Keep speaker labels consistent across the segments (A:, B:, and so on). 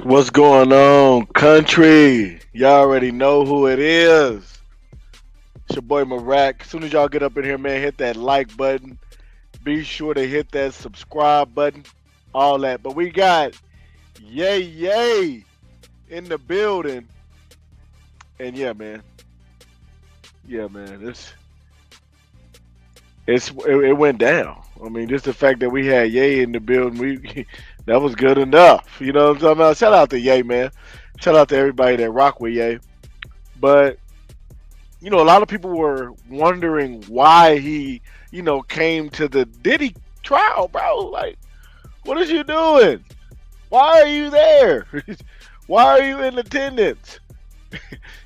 A: What's going on, country? Y'all already know who it is. It's your boy Mirac. As soon as y'all get up in here, man, hit that like button. Be sure to hit that subscribe button. All that. But we got Yay in the building. And yeah, man. Yeah, man. It went down. I mean, just the fact that we had Yay in the building, we that was good enough. You know what I'm talking about? Shout out to Yay, man. Shout out to everybody that rock with Yay. But a lot of people were wondering why he, came to the Diddy trial, bro. Like, what is you doing? Why are you there? Why are you in attendance?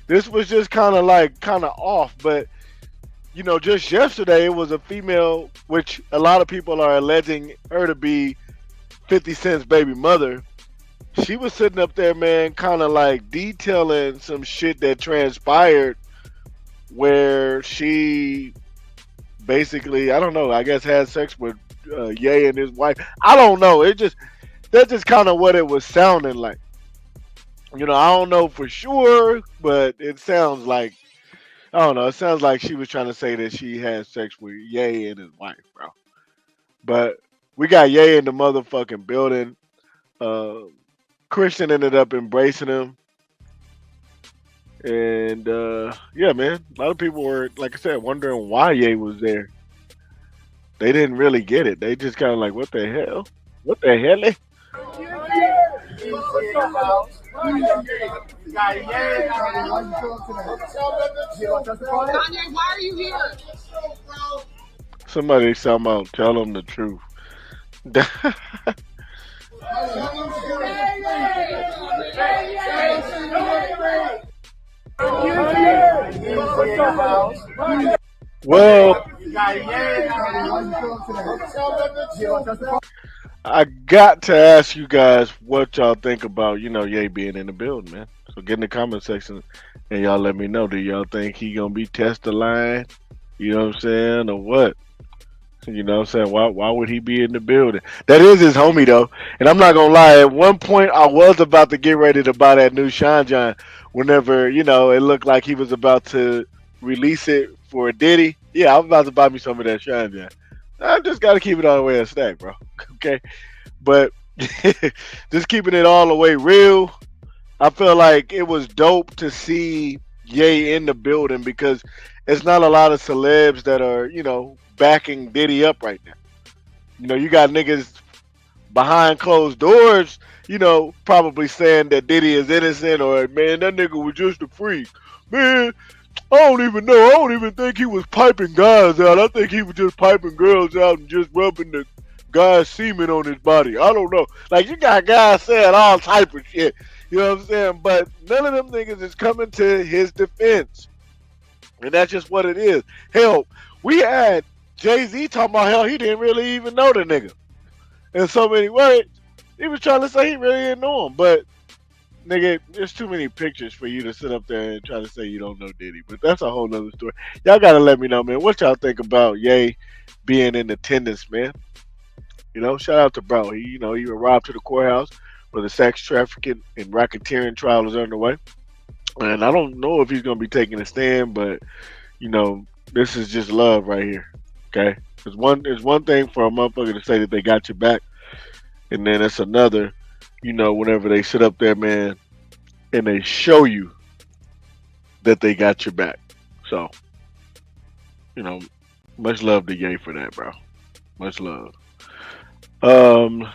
A: This was just kind of off, but just yesterday it was a female, which a lot of people are alleging her to be 50 Cent's baby mother. She was sitting up there, man, kind of like detailing some shit that transpired where she basically, I don't know, I guess had sex with Ye and his wife. I don't know. That's just kind of what it was sounding like. I don't know for sure, but it sounds like I don't know. It sounds like she was trying to say that she had sex with Ye and his wife, bro. But we got Ye in the motherfucking building. Uh, Christian ended up embracing him. And yeah, man, a lot of people were, like I said, wondering why Ye was there. They didn't really get it. They just kind of like, what the hell? What the hell?
B: Kanye, why are you here?
A: Somebody somehow tell them the truth. Well, I got to ask you guys what y'all think about, Ye being in the building, man. So get in the comment section and y'all let me know. Do y'all think he gonna be test the line? You know what I'm saying? Or what? You know what I'm saying? Why would he be in the building? That is his homie though. And I'm not gonna lie, at one point I was about to get ready to buy that new Shine John whenever, it looked like he was about to release it for a Diddy. Yeah, I was about to buy me some of that Shine John. I just gotta keep it all the way a stack, bro. Okay. But just keeping it all the way real, I feel like it was dope to see Ye in the building because it's not a lot of celebs that are, backing Diddy up right now. You got niggas behind closed doors, probably saying that Diddy is innocent or man, that nigga was just a freak. Man, I don't even know. I don't even think he was piping guys out. I think he was just piping girls out and just rubbing the guy's semen on his body. I don't know. Like, you got guys saying all type of shit. You know what I'm saying? But none of them niggas is coming to his defense. And that's just what it is. Hell, we had Jay-Z talking about hell, he didn't really even know the nigga. In so many ways, he was trying to say he really didn't know him. But, nigga, there's too many pictures for you to sit up there and try to say you don't know Diddy. But that's a whole nother story. Y'all got to let me know, man. What y'all think about Ye being in attendance, man? Shout out to bro. He arrived to the courthouse where the sex trafficking and racketeering trial is underway. And I don't know if he's gonna be taking a stand, but this is just love right here. Okay, it's one thing for a motherfucker to say that they got your back, and then it's another, whenever they sit up there, man, and they show you that they got your back. So, you know, much love to Ye for that, bro. Much love. Um,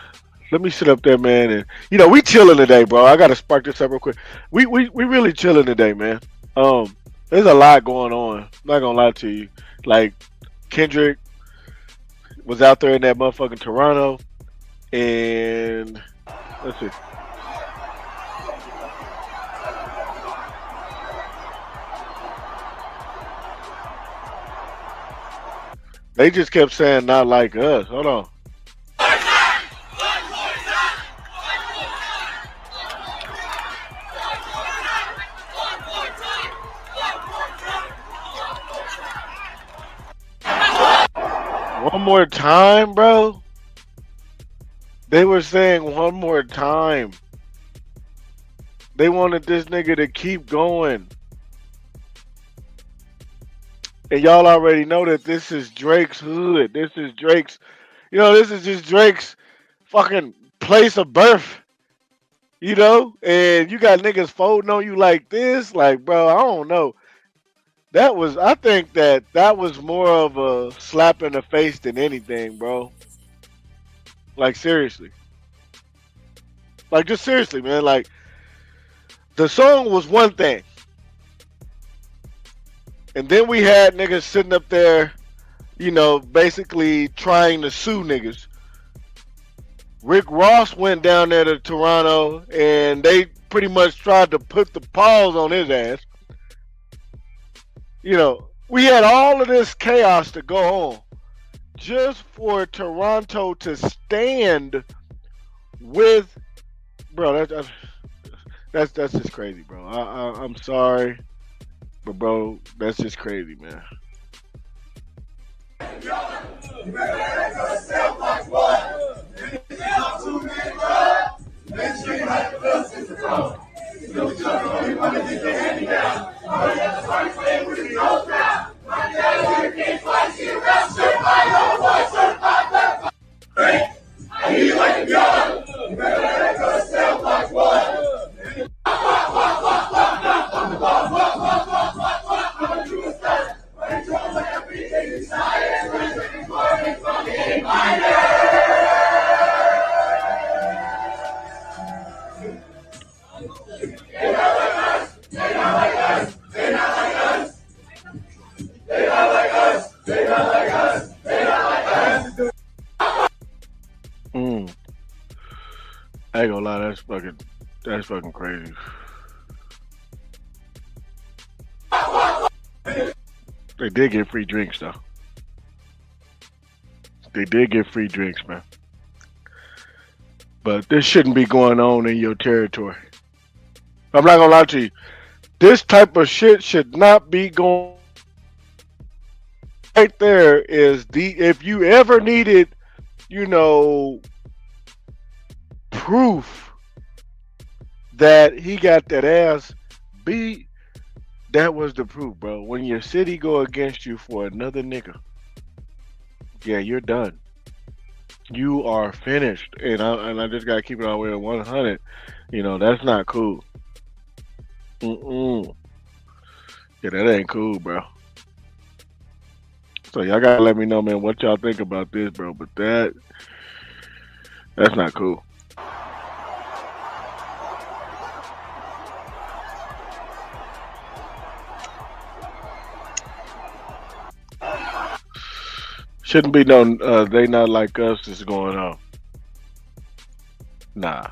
A: Let me sit up there, man, and we chilling today, bro. I gotta spark this up real quick. We really chilling today, man. There's a lot going on. I'm not gonna lie to you. Like Kendrick was out there in that motherfucking Toronto, and let's see. They just kept saying not like us. Hold on. One more time, bro. They were saying one more time. They wanted this nigga to keep going. And y'all already know that this is Drake's hood. This is Drake's, this is just Drake's fucking place of birth. And you got niggas folding on you like this. Like, bro, I don't know. I think that was more of a slap in the face than anything, bro. Like, seriously. Like, just seriously, man. Like, the song was one thing. And then we had niggas sitting up there, basically trying to sue niggas. Rick Ross went down there to Toronto and they pretty much tried to put the pause on his ass. We had all of this chaos to go on just for Toronto to stand with, bro. That's just crazy, bro. I'm sorry, but bro, that's just crazy, man. I ain't gonna lie, that's fucking crazy. They did get free drinks though. They did get free drinks, man. But this shouldn't be going on in your territory. I'm not gonna lie to you. This type of shit should not be going. Right there is if you ever needed, proof that he got that ass beat, that was the proof, bro. When your city go against you for another nigga, yeah, you're done. You are finished. And I just gotta keep it all the way at 100. That's not cool. Yeah, that ain't cool, bro. So y'all gotta let me know, man, what y'all think about this, bro. But that's not cool. Shouldn't be no they not like us is going on. Nah.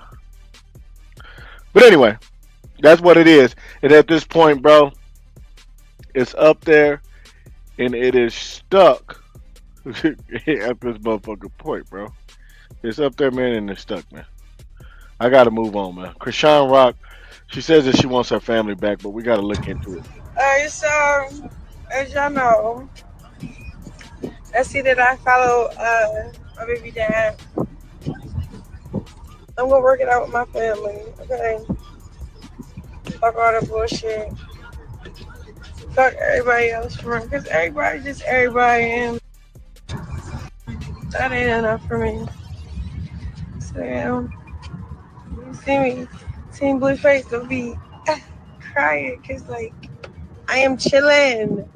A: But anyway, that's what it is. And at this point, bro, it's up there and it is stuck at this motherfucking point, bro. It's up there, man, and it's stuck, man. I gotta move on, man. Chrisean Rock, she says that she wants her family back, but we gotta look into it.
B: Alright, so as y'all know, I see that I follow my baby dad. I'm gonna work it out with my family, okay? Fuck all the bullshit. Fuck everybody else for me, because everybody just everybody, and that ain't enough for me. So yeah, you see me, seeing Blueface, don't be crying, because like, I am chilling.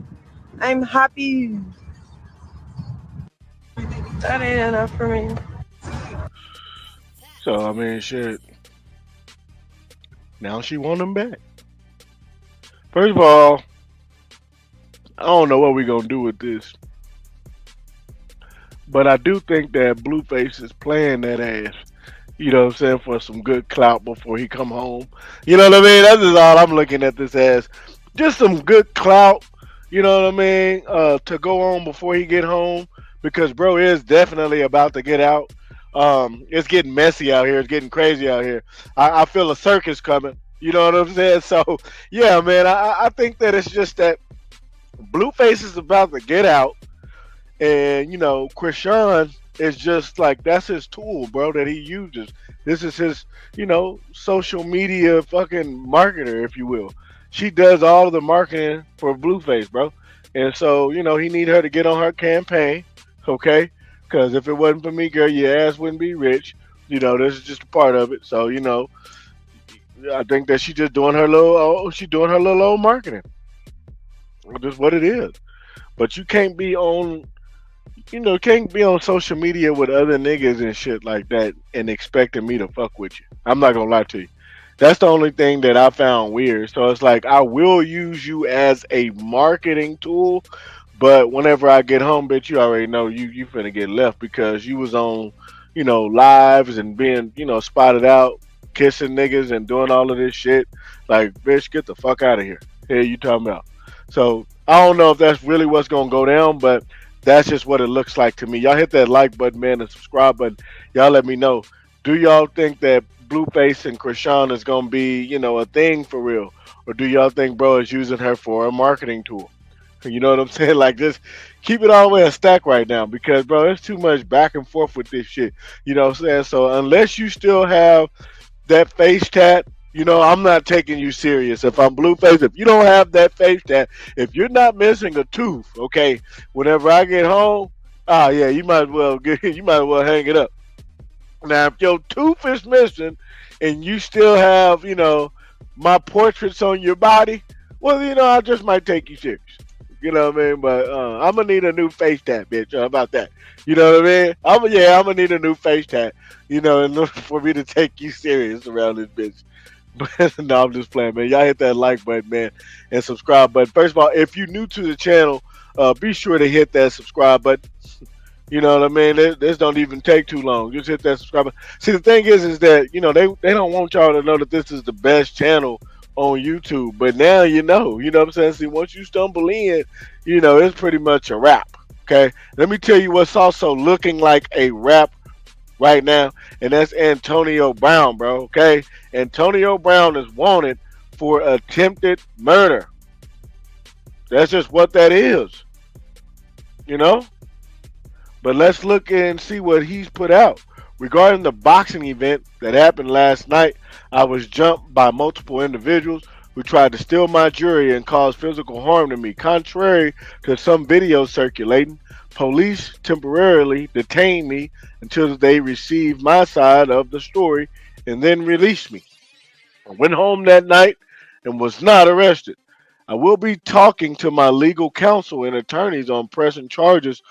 B: I'm happy. That ain't enough for me.
A: So, I mean, shit. Now she want him back. First of all, I don't know what we're going to do with this. But I do think that Blueface is playing that ass. You know what I'm saying? For some good clout before he come home. You know what I mean? That's just all I'm looking at this as. Just some good clout. You know what I mean? To go on before he get home. Because bro is definitely about to get out. It's getting messy out here. It's getting crazy out here. I feel a circus coming. You know what I'm saying? So, yeah, man, I think that it's just that Blueface is about to get out. And, Chrisean It's just like that's his tool, bro, that he uses. This is his, social media fucking marketer, if you will. She does all of the marketing for Blueface, bro. And so, he need her to get on her campaign, okay? Because if it wasn't for me, girl, your ass wouldn't be rich. This is just a part of it. So, I think that she just doing her she doing her little old marketing. Just what it is. But can't be on social media with other niggas and shit like that and expecting me to fuck with you. I'm not gonna lie to you. That's the only thing that I found weird. So it's like I will use you as a marketing tool, but whenever I get home, bitch, you already know you finna get left because you was on, lives and being, spotted out, kissing niggas and doing all of this shit. Like, bitch, get the fuck out of here. Here you talking about. So I don't know if that's really what's gonna go down, but that's just what it looks like to me. Y'all hit that like button, man, and subscribe button. Y'all let me know. Do y'all think that Blueface and Chrisean is gonna be, a thing for real, or do y'all think bro is using her for a marketing tool? You know what I'm saying? Like, just keep it all the way a stack right now because, bro, there's too much back and forth with this shit. You know what I'm saying? So unless you still have that face tat, I'm not taking you serious. If I'm Blueface, if you don't have that face tat, if you're not missing a tooth, okay, whenever I get home, yeah, you might as well hang it up. Now, if your tooth is missing and you still have, my portraits on your body, well, I just might take you serious. You know what I mean? But I'm gonna need a new face tat, bitch. How about that? You know what I mean? I'm gonna need a new face tat. In order for me to take you serious around this bitch. But no, I'm just playing, man. Y'all hit that like button, man, and subscribe button. First of all, if you're new to the channel, be sure to hit that subscribe button. You know what I mean? This don't even take too long. Just hit that subscribe button. See, the thing is that they don't want y'all to know that this is the best channel on YouTube. But now you know what I'm saying? See, once you stumble in, it's pretty much a wrap. Okay, let me tell you what's also looking like a wrap right now, and that's Antonio Brown, bro. Okay, Antonio Brown is wanted for attempted murder. That's just what that is, you know. But let's look and see what he's put out. Regarding the boxing event that happened last night, I was jumped by multiple individuals who tried to steal my jewelry and cause physical harm to me. Contrary to some videos circulating, police temporarily detained me until they received my side of the story and then released me. I went home that night and was not arrested. I will be talking to my legal counsel and attorneys on pressing charges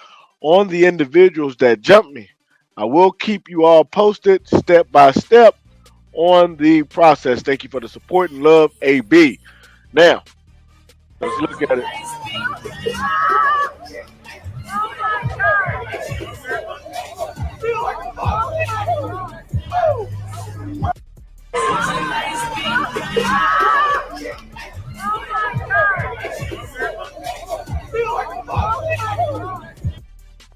A: on the individuals that jumped me. I will keep you all posted step by step on the process. Thank you for the support and love, AB. Now, let's look at it.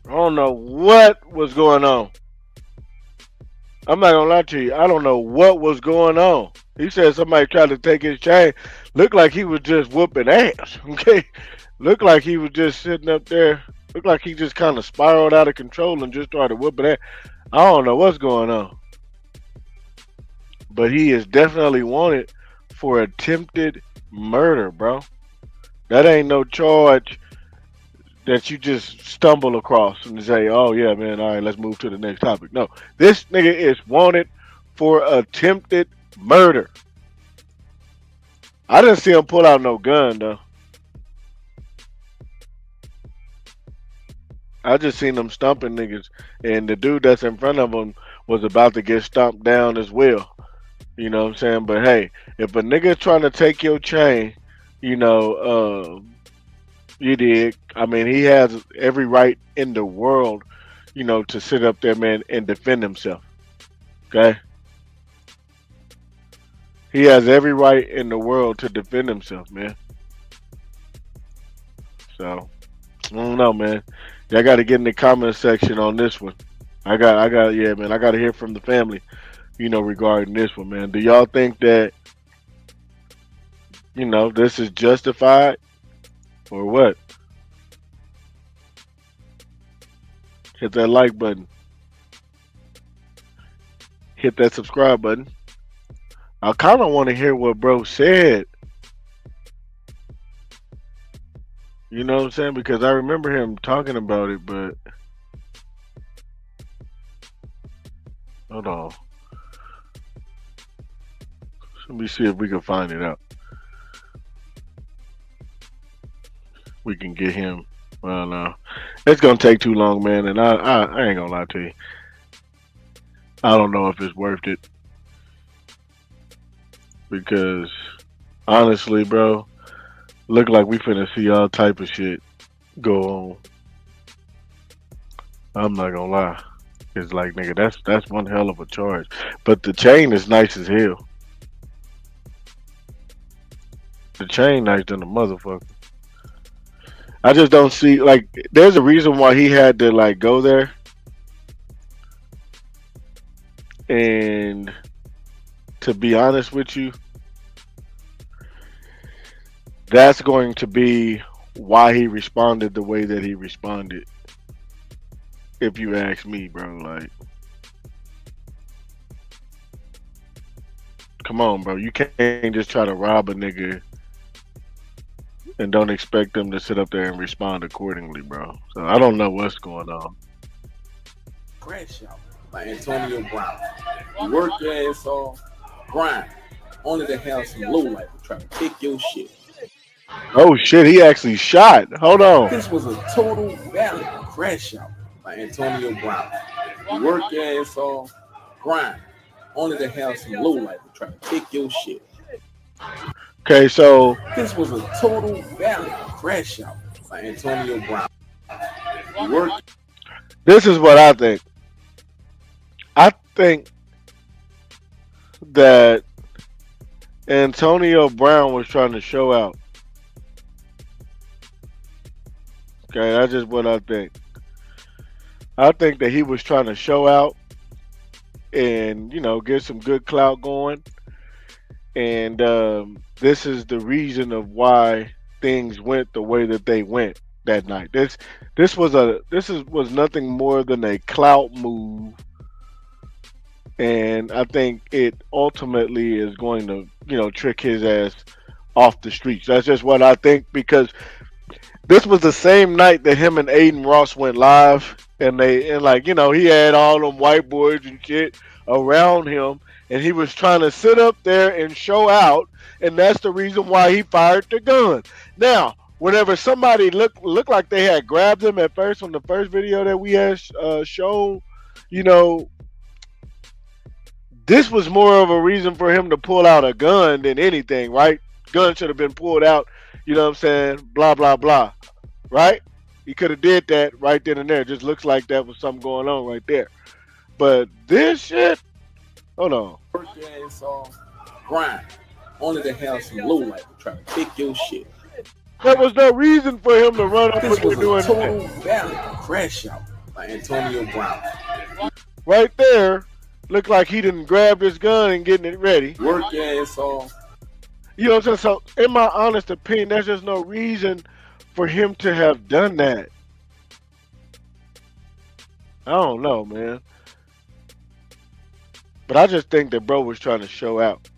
A: I don't know what was going on. I'm not gonna lie to you. I don't know what was going on. He said somebody tried to take his chain. Looked like he was just whooping ass. Okay, looked like he was just sitting up there. Looked like he just kind of spiraled out of control and just started whooping ass. I don't know what's going on, but he is definitely wanted for attempted murder, bro. That ain't no charge that you just stumble across and say, "Oh yeah, man, all right, let's move to the next topic." No, this nigga is wanted for attempted murder. I didn't see him pull out no gun though. I just seen him stumping niggas, and the dude that's in front of him was about to get stomped down as well. You know what I'm saying? But hey, if a nigga trying to take your chain, you know, you dig. I mean, he has every right in the world, to sit up there, man, and defend himself. Okay? He has every right in the world to defend himself, man. So, I don't know, man. Y'all got to get in the comment section on this one. Yeah, man. I got to hear from the family, regarding this one, man. Do y'all think that, this is justified or what? Hit that like button. hit that subscribe button. I kind of want to hear what bro said. You know what I'm saying? Because I remember him talking about it, but hold on. Let me see if we can find it out. We can get him. Well, no, it's gonna take too long, man. And I ain't gonna lie to you. I don't know if it's worth it because honestly, bro, look like we finna see all type of shit go on. I'm not gonna lie. It's like nigga, that's one hell of a charge. But the chain is nice as hell. The chain nice than a motherfucker. I just don't see like there's a reason why he had to like go there and to be honest with you, that's going to be why he responded the way that he responded. If you ask me, bro, like come on, bro. You can't just try to rob a nigga and don't expect them to sit up there and respond accordingly, bro. So I don't know what's going on.
C: Crash out by Antonio Brown. You work your ass off, grind, only to have some low life try to kick your shit.
A: Oh shit, he actually shot. Hold on.
C: This was a total valid crash out by Antonio Brown. You work your ass off, grind, only to have some low life try to kick your shit.
A: Okay, so
C: This was a total valid crash out by Antonio Brown. You work.
A: this is what I think. I think that Antonio Brown was trying to show out. Okay, that's just what I think. I think that he was trying to show out and get some good clout going. And this is the reason of why things went the way that they went that night. This was nothing more than a clout move, and I think it ultimately is going to trick his ass off the streets. That's just what I think because this was the same night that him and Adin Ross went live, and he had all them white boys and shit around him, and he was trying to sit up there and show out, and that's the reason why he fired the gun. Now, whenever somebody looked like they had grabbed him at first on the first video that we had shown, you know, this was more of a reason for him to pull out a gun than anything, right? Gun should have been pulled out, you know what I'm saying? Blah blah blah, right? He could have did that right then and there. Just looks like that was something going on right there. But this shit, hold on.
C: Work your ass off, grind, only to have some low life try to kick your shit.
A: There was no reason for him to run up
C: This
A: and
C: was
A: doing
C: a total
A: that.
C: valid crash out by Antonio Brown.
A: Right there, looked like he didn't grab his gun and getting it ready.
C: Work your ass off.
A: You know what I'm saying? So, in my honest opinion, there's just no reason for him to have done that. I don't know, man. But I just think that bro was trying to show out.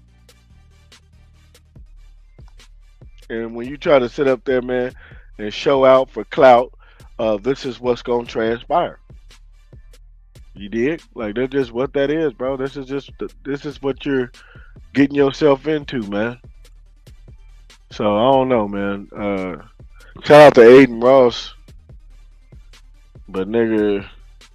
A: And when you try to sit up there, man, and show out for clout, this is what's going to transpire. You dig? Like, that's just what that is, bro. This is what you're getting yourself into, man. So, I don't know, man. Shout out to Adin Ross. But, nigga,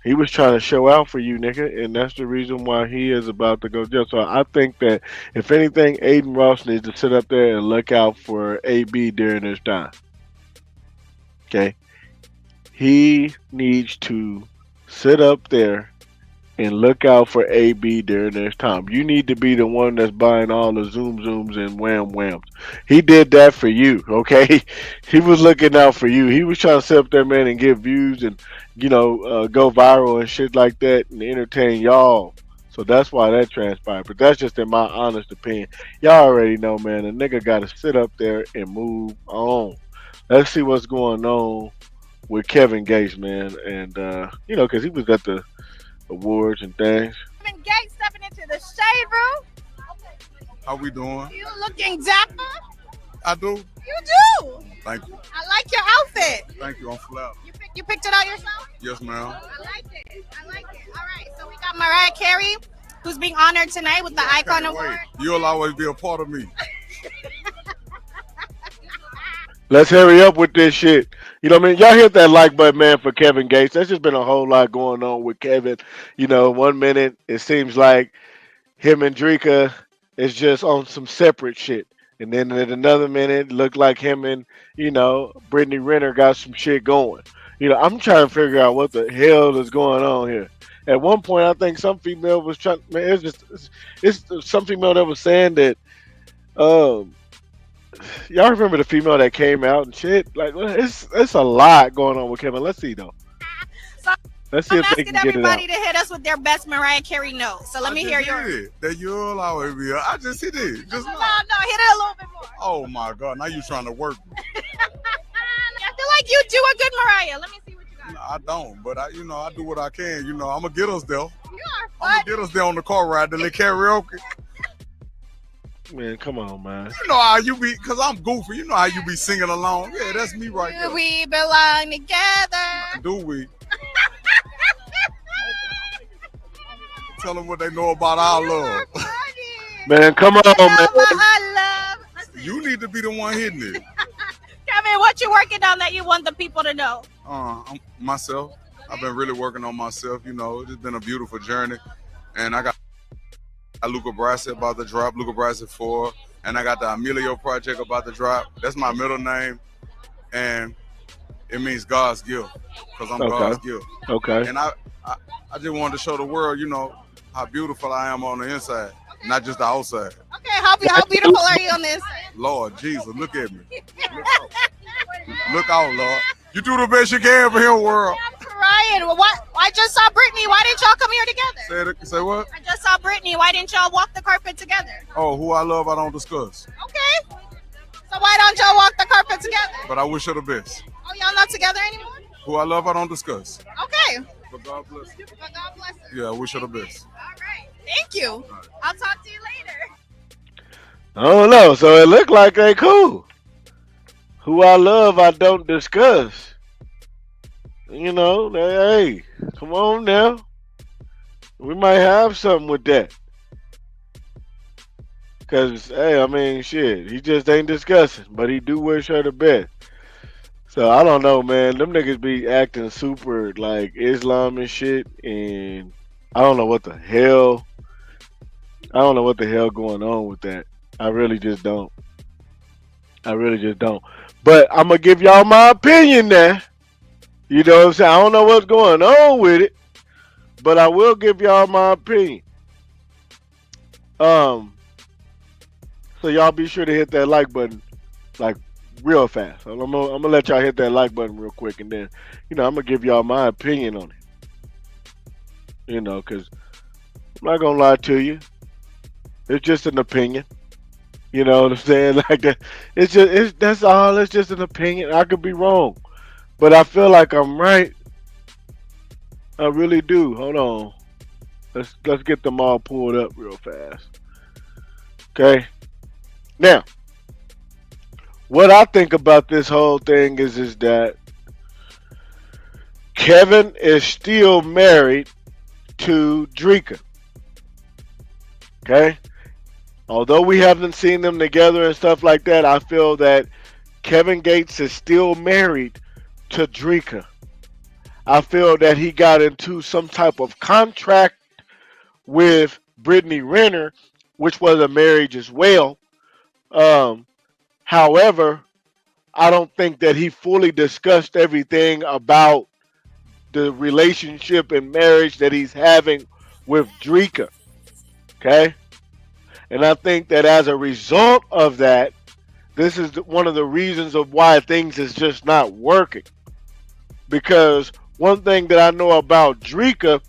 A: he was trying to show out for you, nigga, and that's the reason why he is about to go to jail. So I think that if anything, Adin Ross needs to sit up there and look out for AB during this time. Okay, he needs to sit up there and look out for AB during this time. You need to be the one that's buying all the zoom zooms and wham whams. He did that for you, okay? He was looking out for you. He was trying to sit up there, man, and get views and go viral and shit like that and entertain y'all. So that's why that transpired. But that's just in my honest opinion. Y'all already know, man. A nigga got to sit up there and move on. Let's see what's going on with Kevin Gates, man. And, because he was at the awards and things.
D: Kevin Gates stepping into the shade room.
E: How we doing?
D: You looking dapper?
E: I do.
D: You do.
E: Thank you.
D: I like your outfit.
E: Thank you. I'm flattered.
D: You picked it out yourself?
E: Yes, ma'am.
D: I like it. I like it. All right. So we got Mariah Carey, who's being honored tonight with the Icon Award.
E: You'll always be a part of me.
A: Let's hurry up with this shit. You know what I mean? Y'all hit that like button, man, for Kevin Gates. There's just been a whole lot going on with Kevin. You know, 1 minute it seems like him and Dreka is just on some separate shit. And then at another minute, it looked like him and, Brittany Renner got some shit going. I'm trying to figure out what the hell is going on here. At one point, I think some female was trying, man, it's some female that was saying that, y'all remember the female that came out and shit? Like, it's a lot going on with Kevin. Let's see, though.
D: So
A: Let's see
D: I'm
A: if they
D: asking
A: can get it out.
D: everybody to hit us with their best Mariah Carey note. So let me hear yours.
E: That you'll always be. I just hit it. Just
D: No, hit it a little bit more.
E: Oh my God! Now you trying to work me.
D: I feel like you do a good Mariah. Let me see what you got.
E: I don't, but I do what I can. I'm gonna get us there.
D: You are
E: I'm
D: funny.
E: gonna get us there on the car ride to the karaoke.
A: Man, come on, man.
E: You know how you be, cause I'm goofy. You know how you be singing along. Yeah, that's me right there.
D: We belong together.
E: Do we? Tell them what they know about our love.
A: Man, come on, man.
D: I love.
E: You need to be the one hitting it.
D: Kevin, what you working on that you want the people to know?
E: Myself. I've been really working on myself. It's been a beautiful journey, and I got Luca Brasi about to drop, Luca Brasi 4, and I got the Emilio project about to drop. That's my middle name, and it means God's gift, because I'm God's gift.
A: Okay.
E: And I just wanted to show the world, how beautiful I am on the inside, not just the outside.
D: Okay, how beautiful are you on the inside?
E: Lord Jesus, look at me. Look out, Lord. You do the best you can for him, world.
D: Ryan, what? I just saw Brittany. Why didn't y'all come here together?
E: Say what?
D: I just saw Brittany. Why didn't y'all walk the carpet together?
E: Oh, who I love, I don't discuss.
D: Okay. So why don't y'all walk the carpet together?
E: But I wish her the best.
D: Oh, y'all not together anymore?
E: Who I love, I don't discuss.
D: Okay.
E: But God bless her.
D: But God bless her.
E: Yeah, I wish her the best.
D: All right. Thank you. Right. I'll talk to you later.
A: I don't know. So it looked like they cool. Who I love, I don't discuss. Hey, come on now. We might have something with that. Because, hey, I mean, shit, he just ain't discussing, but he do wish her the best. So, I don't know, man. Them niggas be acting super, like, Islam and shit, and I don't know what the hell going on with that. I really just don't. But I'm going to give y'all my opinion now. You know what I'm saying? I don't know what's going on with it, but I will give y'all my opinion. So y'all be sure to hit that like button, like real fast. I'm gonna let y'all hit that like button real quick, and then, I'm gonna give y'all my opinion on it. Cause I'm not gonna lie to you. It's just an opinion. You know what I'm saying? Like that. That's all. It's just an opinion. I could be wrong. But I feel like I'm right. I really do. Hold on. Let's get them all pulled up real fast. Okay. Now, what I think about this whole thing is that Kevin is still married to Dreka. Okay? Although we haven't seen them together and stuff like that, I feel that Kevin Gates is still married to Dreka. I feel that he got into some type of contract with Brittany Renner, which was a marriage as well. However, I don't think that he fully discussed everything about the relationship and marriage that he's having with Dreka. Okay? And I think that as a result of that, this is one of the reasons of why things is just not working. Because one thing that I know about Dreka,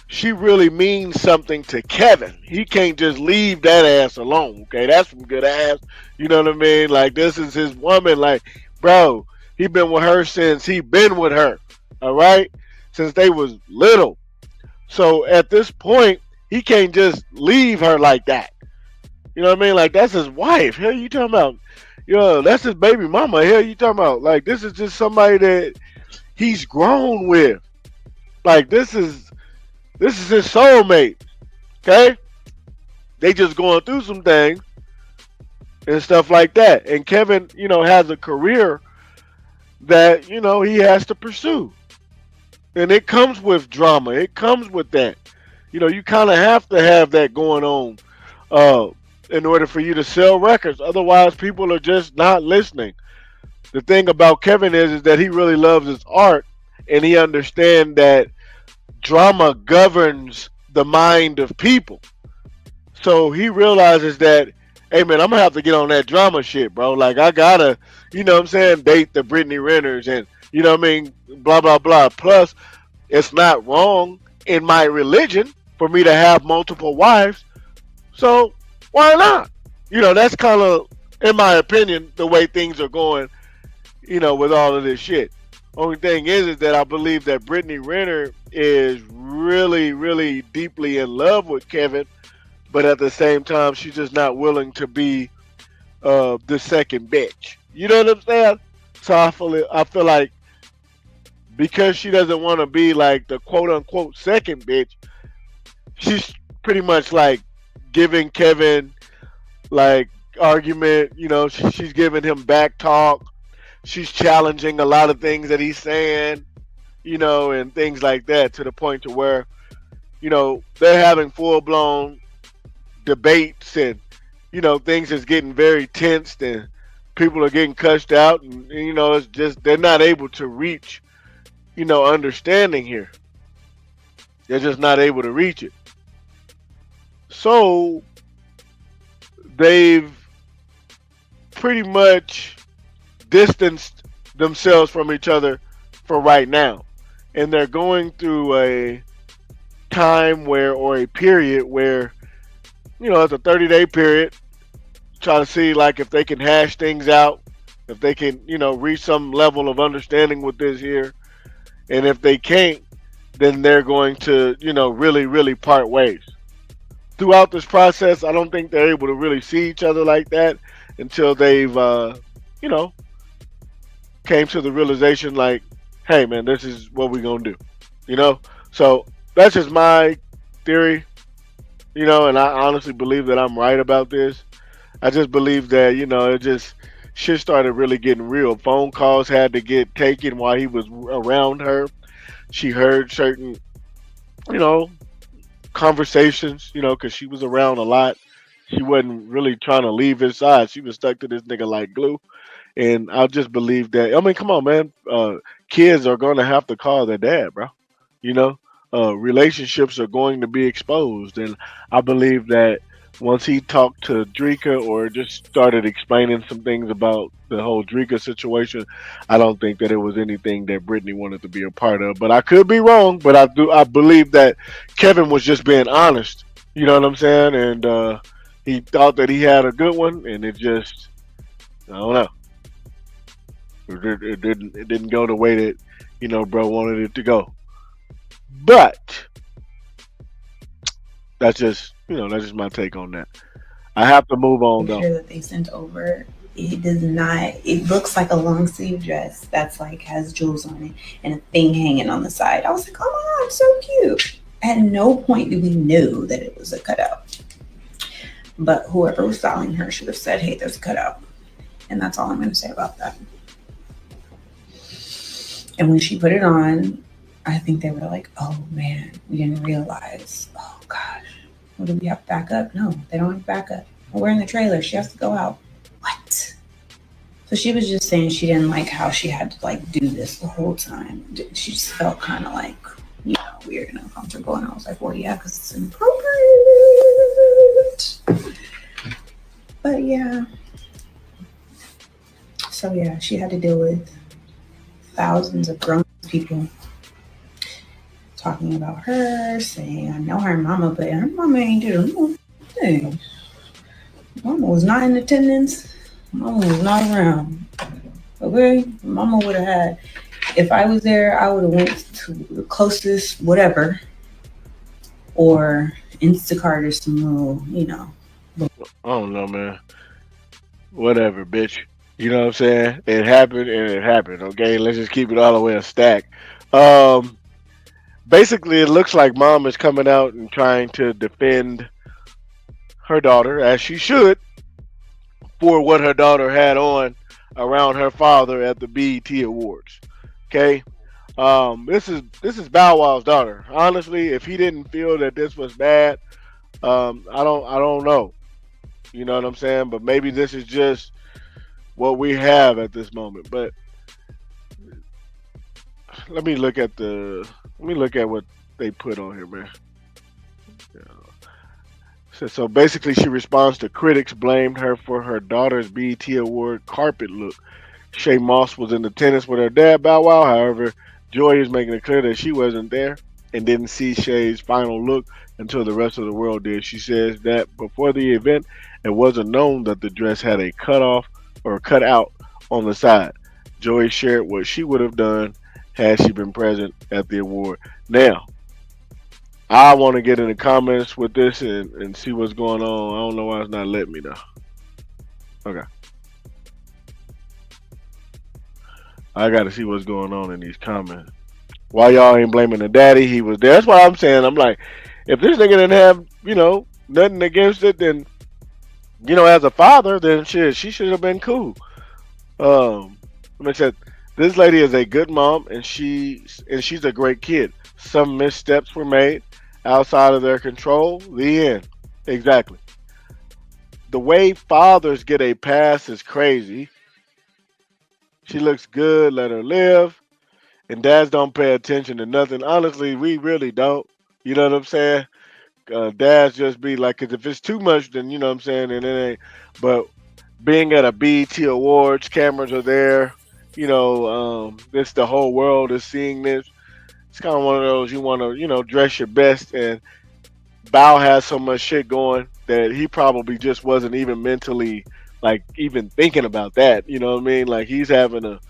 A: she really means something to Kevin. He can't just leave that ass alone, okay? That's some good ass. You know what I mean? Like, this is his woman. Like, bro, he been with her since he been with her, all right? Since they was little. So at this point, he can't just leave her like that. You know what I mean? Like that's his wife. Hell, you talking about? Yo, that's his baby mama. Hell, you talking about? Like this is just somebody that he's grown with. Like this is his soulmate. Okay, they just going through some things and stuff like that. And Kevin, has a career that he has to pursue, and it comes with drama. It comes with that. You kind of have to have that going on in order for you to sell records. Otherwise, people are just not listening. The thing about Kevin is that he really loves his art, and he understands that drama governs the mind of people. So he realizes that, hey man, I'm gonna have to get on that drama shit, bro. Like I gotta, what I'm saying, date the Brittany Renners and what I mean, blah blah blah. Plus, it's not wrong in my religion for me to have multiple wives. So why not? That's kind of, in my opinion, the way things are going, with all of this shit. Only thing is that I believe that Brittany Renner is really, really deeply in love with Kevin, but at the same time, she's just not willing to be the second bitch. You know what I'm saying? So I feel like because she doesn't want to be like the quote unquote second bitch, she's pretty much like giving Kevin like argument. She's giving him back talk. She's challenging a lot of things that he's saying, and things like that, to the point to where, they're having full blown debates, and things is getting very tensed, and people are getting cussed out, and it's just they're not able to reach understanding here. They're just not able to reach it. So they've pretty much distanced themselves from each other for right now, and they're going through a time or a period where it's a 30-day period, try to see like if they can hash things out, if they can reach some level of understanding with this here, and if they can't, then they're going to really, really part ways. Throughout this process, I don't think they're able to really see each other like that until they've came to the realization like, hey man, this is what we're gonna do. So that's just my theory, and I honestly believe that I'm right about this. I just believe that it just shit started really getting real. Phone calls had to get taken while he was around her. She heard certain conversations, because she was around a lot. She wasn't really trying to leave his side. She was stuck to this nigga like glue. And I just believe that. I mean, come on, man. Kids are going to have to call their dad, bro. You know, relationships are going to be exposed, and I believe that once he talked to Dreka or just started explaining some things about the whole Dreka situation, I don't think that it was anything that Brittany wanted to be a part of. But I could be wrong. But I believe that Kevin was just being honest. You know what I'm saying? And he thought that he had a good one, and it just, I don't know. It didn't go the way that bro wanted it to go. But that's just my take on that. I have to move on though.
F: Picture that they sent over, it does not. It looks like a long sleeve dress that's like has jewels on it and a thing hanging on the side. I was like, oh my god, so cute. At no point did we know that it was a cutout. But whoever was styling her should have said, hey, there's a cutout. And that's all I'm going to say about that. And when she put it on, I think they were like, oh man, we didn't realize. Oh gosh, what, do we have to back up? No, they don't have to back up. We're in the trailer. She has to go out. What? So she was just saying she didn't like how she had to like do this the whole time. She just felt kind of like, weird and uncomfortable. And I was like, well, yeah, because it's inappropriate. But yeah. So yeah, she had to deal with thousands of grown people talking about her, saying, I know her mama, but her mama ain't doing no thing. Mama was not in attendance. Mama was not around. Okay? Mama would have had, if I was there, I would have went to the closest whatever, or Instacart or some little,
A: I don't know, man. Whatever, bitch. You know what I'm saying? It happened and it happened. Okay, let's just keep it all the way a stack. Um, Basically, it looks like mom is coming out and trying to defend her daughter, as she should, for what her daughter had on around her father at the BET Awards. Okay, this is Bow Wow's daughter. Honestly, if he didn't feel that this was bad, I don't know. You know what I'm saying? But maybe this is just what we have at this moment. But let me look at what they put on here, man. So basically, she responds to critics blamed her for her daughter's BET Award carpet look. Shai Moss was in attendance with her dad, Bow Wow. However, Joy is making it clear that she wasn't there and didn't see Shay's final look until the rest of the world did. She says that before the event, it wasn't known that the dress had a cut off or cut out on the side. Joy shared what she would have done had she been present at the award. Now, I want to get in the comments with this and see what's going on. I don't know why it's not letting me though. Okay. I got to see what's going on in these comments. Why y'all ain't blaming the daddy? He was there. That's why I'm saying. I'm like, if this nigga didn't have, nothing against it, then, as a father, then shit, she should have been cool. Like I said, this lady is a good mom, and she's a great kid. Some missteps were made outside of their control. The end. Exactly. The way fathers get a pass is crazy. She looks good. Let her live. And dads don't pay attention to nothing. Honestly, we really don't. You know what I'm saying? Dads just be like, because if it's too much, then you know what I'm saying, and it ain't. But being at a BET Awards, cameras are there. This the whole world is seeing this. It's kind of one of those you want to, dress your best. And Bow has so much shit going that he probably just wasn't even mentally like even thinking about that. You know what I mean? Like he's having to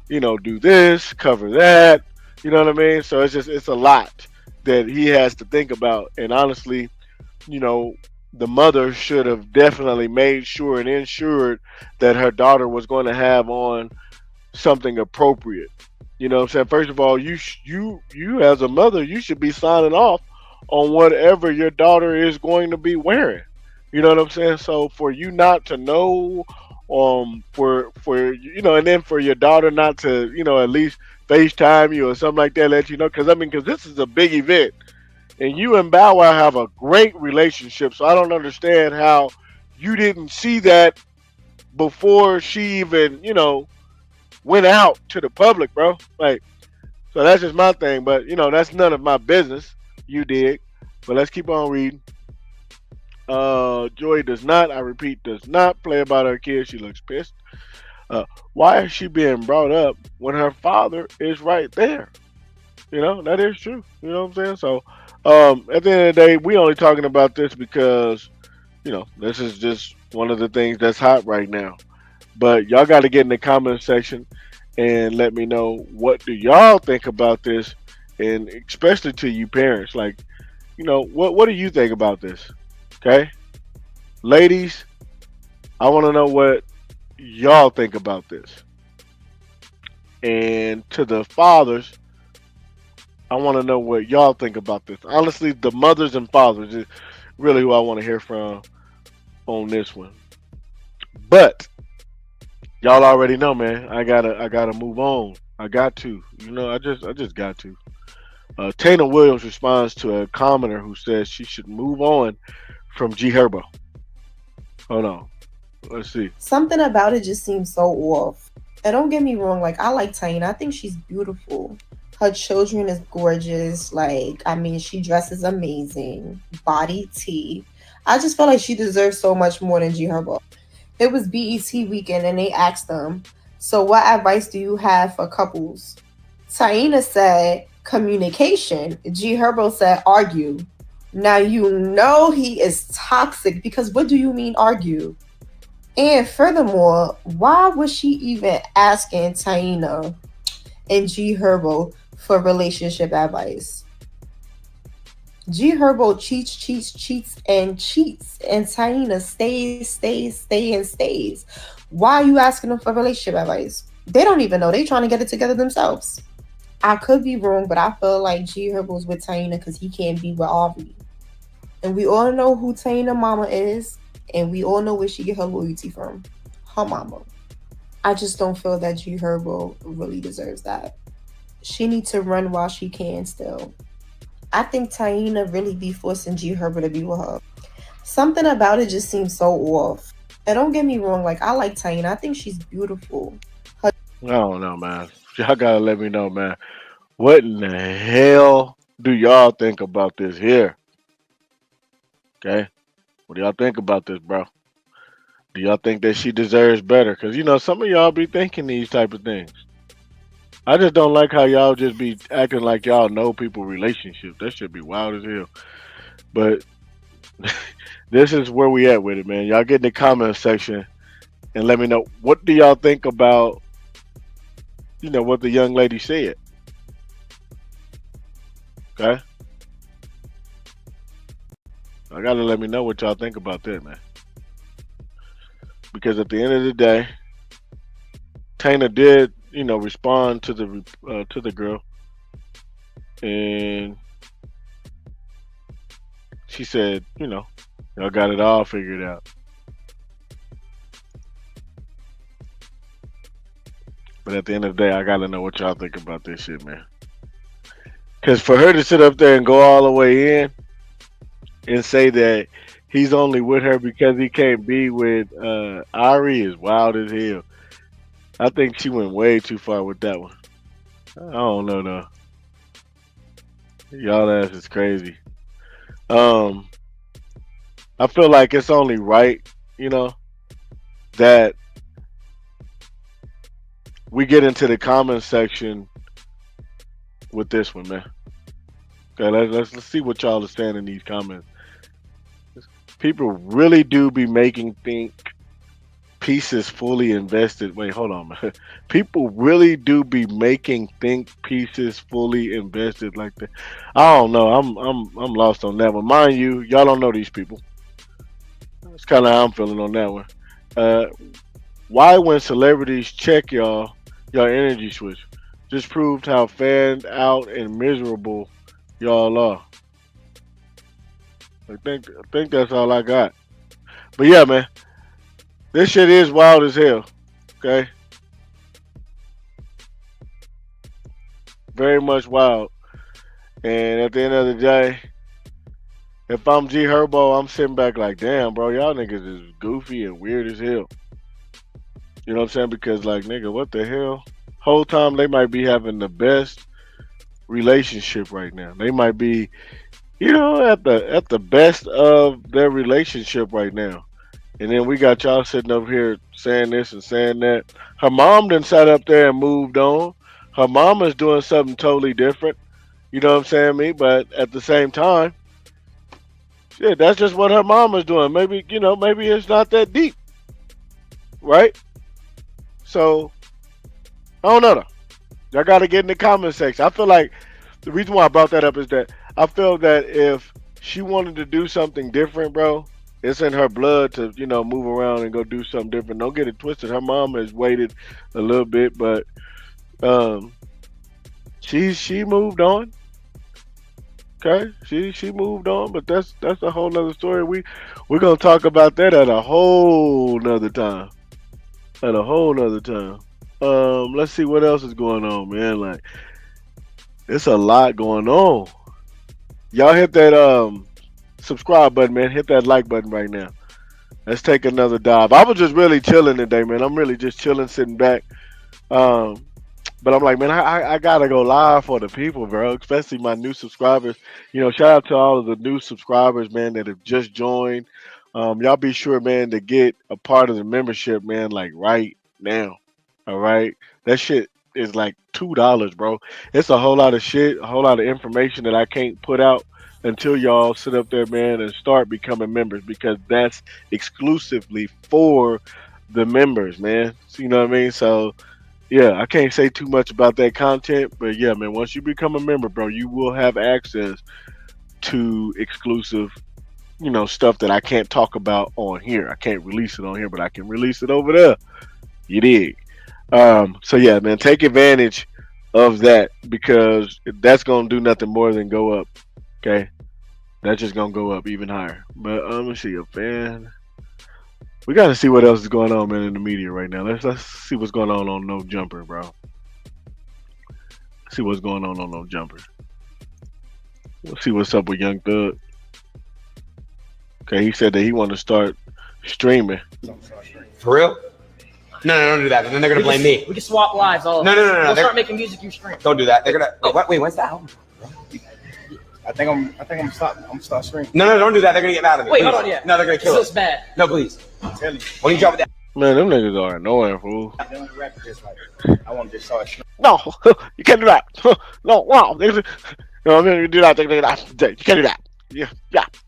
A: do this, cover that. You know what I mean? So it's a lot that he has to think about. And honestly, you know, the mother should have definitely made sure and ensured that her daughter was going to have on something appropriate. You know what I'm saying? First of all, you as a mother, you should be signing off on whatever your daughter is going to be wearing. You know what I'm saying? So for you not to know, for and then for your daughter not to, at least FaceTime you or something like that, let you know, because this is a big event, and you and Bow Wow have a great relationship. So I don't understand how you didn't see that before she even, went out to the public, bro. Like, so that's just my thing. But that's none of my business. You dig? But let's keep on reading. Joy does not, I repeat, does not play about her kids. She looks pissed. Why is she being brought up when her father is right there? That is true. You know what I'm saying? So, at the end of the day, we only talking about this because, this is just one of the things that's hot right now. But y'all got to get in the comment section and let me know, what do y'all think about this, and especially to you parents. Like, what do you think about this? Okay, ladies, I want to know what y'all think about this. And to the fathers, I want to know what y'all think about this. Honestly, the mothers and fathers is really who I want to hear from on this one. But y'all already know, man. I gotta move on. I got to. I just got to. Taina Williams responds to a commenter who says she should move on from G Herbo. Hold on. Let's see.
B: Something about it just seems so off. And don't get me wrong, like I like Taina. I think she's beautiful. Her children is gorgeous. Like, I mean, she dresses amazing. Body T. I just feel like she deserves so much more than G Herbo. It was BET weekend and they asked them, so what advice do you have for couples? Taina said communication. G Herbo said argue. Now he is toxic, because what do you mean argue? And furthermore, why was she even asking Taina and G Herbo for relationship advice? G Herbo cheats, and cheats. And Taina stays, and stays. Why are you asking them for relationship advice? They don't even know. They trying to get it together themselves. I could be wrong, but I feel like G Herbo's with Taina because he can't be with Aubrey. And we all know who Taina mama is, and we all know where she get her loyalty from. Her mama. I just don't feel that G Herbo really deserves that. She needs to run while she can still. I think Taina really be forcing G Herbo to be with her. Something about it just seems so off. And don't get me wrong, like I like Taina. I think she's beautiful.
A: I don't know, man. Y'all gotta let me know, man. What in the hell do y'all think about this here? Okay, what do y'all think about this, bro? Do y'all think that she deserves better? Cause some of y'all be thinking these type of things. I just don't like how y'all just be acting like y'all know people relationships. That should be wild as hell. But this is where we at with it, man. Y'all get in the comment section and let me know what do y'all think about what the young lady said. Okay, I gotta let me know what y'all think about that, man. Because at the end of the day, Taina did respond to the girl, and she said y'all got it all figured out. But at the end of the day, I gotta know what y'all think about this shit, man. Because for her to sit up there and go all the way in and say that he's only with her because he can't be with Ari is wild as hell. I think she went way too far with that one. I don't know though. Y'all ass is crazy. Um, I feel like it's only right, you know, that we get into the comment section with this one, man. Okay, let's see what y'all are saying in these comments. People really do be making think pieces fully invested. Wait, hold on, man. People really do be making think pieces fully invested like that. I don't know. I'm lost on that one. Mind you, y'all don't know these people. That's kind of how I'm feeling on that one. Uh, why when celebrities check y'all energy switch? Just proved how fanned out and miserable y'all are. I think that's all I got. But yeah, man, this shit is wild as hell. Okay, very much wild. And at the end of the day, if I'm G Herbo, I'm sitting back like, damn, bro, y'all niggas is goofy and weird as hell. You know what I'm saying? Because like, nigga, what the hell? Whole time they might be having the best relationship right now. They might be, at the best of their relationship right now. And then we got y'all sitting up here saying this and saying that. Her mom done sat up there and moved on. Her mama's doing something totally different. You know what I'm saying, me? But at the same time, shit, that's just what her mama's doing. Maybe it's not that deep, right? So I don't know though. Y'all gotta get in the comment section. I feel like the reason why I brought that up is that I feel that if she wanted to do something different, bro, it's in her blood to, move around and go do something different. Don't get it twisted. Her mom has waited a little bit, but um she moved on. Okay. She moved on, but that's a whole nother story. We're gonna talk about that at a whole nother time. At a whole nother time. Let's see what else is going on, man. Like it's a lot going on. Y'all hit that subscribe button, man. Hit that like button right now. Let's take another dive. I was just really chilling today, man. I'm really just chilling, sitting back. Um, but I'm like, man, I gotta go live for the people, bro. Especially my new subscribers. Shout out to all of the new subscribers, man, that have just joined. Y'all be sure, man, to get a part of the membership, man, like right now. All right, that shit is like $2, bro. It's a whole lot of shit, a whole lot of information that I can't put out until y'all sit up there, man, and start becoming members because that's exclusively for the members, man. So, you know what I mean? So yeah, I can't say too much about that content, but yeah, man, once you become a member, bro, you will have access to exclusive, stuff that I can't talk about on here. I can't release it on here, but I can release it over there. You dig? So yeah, man, take advantage of that because that's gonna do nothing more than go up. Okay, that's just gonna go up even higher. But let's see, a fan. We gotta see what else is going on, man, in the media right now. Let's see what's going on No Jumper, bro. See what's going on No Jumper. We'll see what's up with Young Thug. Okay, he said that he wanted to start streaming.
G: For real? No, don't do that. Then they're gonna blame me.
H: We can swap lives. All
G: No.
H: We'll start making music you stream.
G: Don't do that. They're gonna. Wait, when's that album?
I: I think I'm start streaming.
G: No, don't do that. They're gonna get mad at me.
H: Wait,
G: please.
H: hold on, yeah.
G: No, they're gonna kill
H: This
G: us.
H: looks bad.
G: No, please.
I: I'm telling you.
G: When you drop that.
A: Man, them niggas are annoying, fool.
I: I don't rap just like I want to just start streaming.
A: No, you can't do that. No, wow. You do that. You can't do that. Yeah,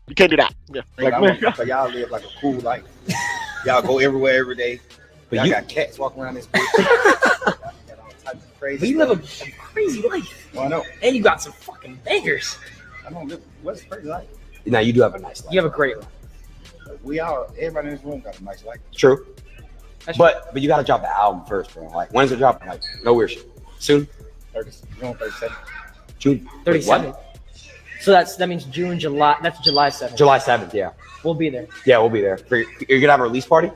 A: you can't do that. Yeah, like, man.
I: So y'all live like a cool life. Y'all go everywhere every day.
G: But
I: Y'all
G: you
I: got cats walking around this bitch. Y'all got all types of crazy.
H: But you live
I: stuff.
H: a crazy life.
I: Well, I know.
H: And you got some fucking bangers.
I: I don't live. What's crazy life?
G: Now you do have a nice life.
H: You have a great life.
I: Everybody in this room got a nice life.
G: True. But you gotta drop the album first, bro. Like, when's it dropping? Like, no weird shit. Soon?
I: June 37.
G: June
H: 37. So that means June, July. That's July 7th.
G: July 7th, yeah.
H: We'll be there.
G: Yeah, we'll be there. You're gonna have a release party?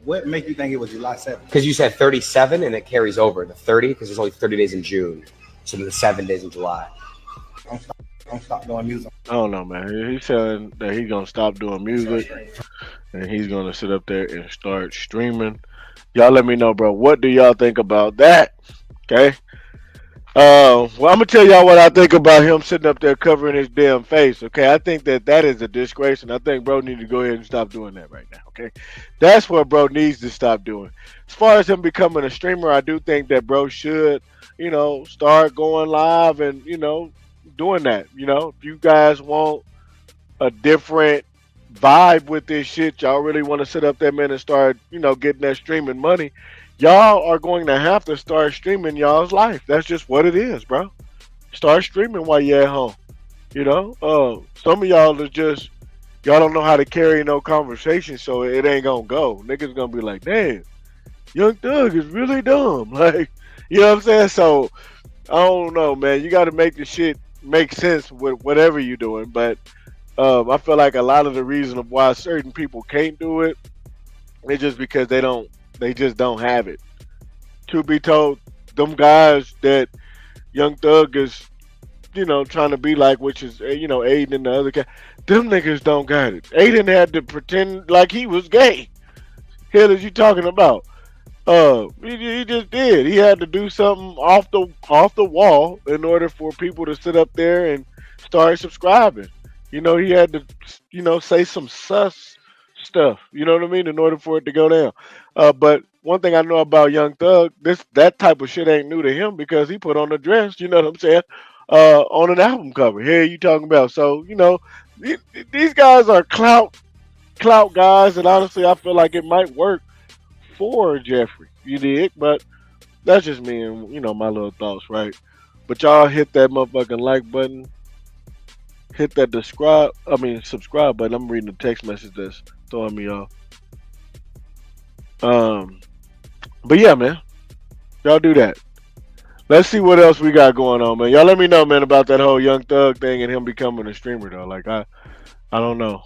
I: What make you think it was July 7th?
G: Because you said 37 and it carries over the 30 because there's only 30 days in June. So the 7 days in July.
I: I'm stop doing music.
A: I don't know, man. He's saying that he's gonna stop doing music and he's gonna sit up there and start streaming. Y'all let me know, bro. What do y'all think about that? Okay. Well, I'm gonna tell y'all what I think about him sitting up there covering his damn face. Okay, I think that is a disgrace, and I think bro need to go ahead and stop doing that right now. Okay, that's what bro needs to stop doing. As far as him becoming a streamer, I do think that bro should, start going live and doing that. If you guys want a different vibe with this shit, y'all really want to sit up there, man, and start, getting that streaming money. Y'all are going to have to start streaming y'all's life. That's just what it is, bro. Start streaming while you're at home. Some of y'all are just, y'all don't know how to carry no conversation, so it ain't gonna go. Niggas gonna be like, damn, Young Thug is really dumb. Like, you know what I'm saying? So, I don't know, man. You got to make the shit make sense with whatever you're doing. But I feel like a lot of the reason of why certain people can't do it is just because they just don't have it. To be told, them guys that Young Thug is, trying to be like, which is, Adin and the other guy, them niggas don't got it. Adin had to pretend like he was gay. Hell is you talking about? He just did. He had to do something off the wall in order for people to sit up there and start subscribing. He had to, say some sus stuff. You know what I mean? In order for it to go down. But one thing I know about Young Thug, that type of shit ain't new to him because he put on a dress. You know what I'm saying? On an album cover. Here you talking about. So these guys are clout guys, and honestly, I feel like it might work for Jeffrey. You dig? But that's just me and my little thoughts, right? But y'all hit that motherfucking like button. Hit that subscribe button. I'm reading the text message that's throwing me off. But yeah, man, y'all do that. Let's see what else we got going on, man. Y'all let me know, man, about that whole Young Thug thing and him becoming a streamer, though. Like, I don't know.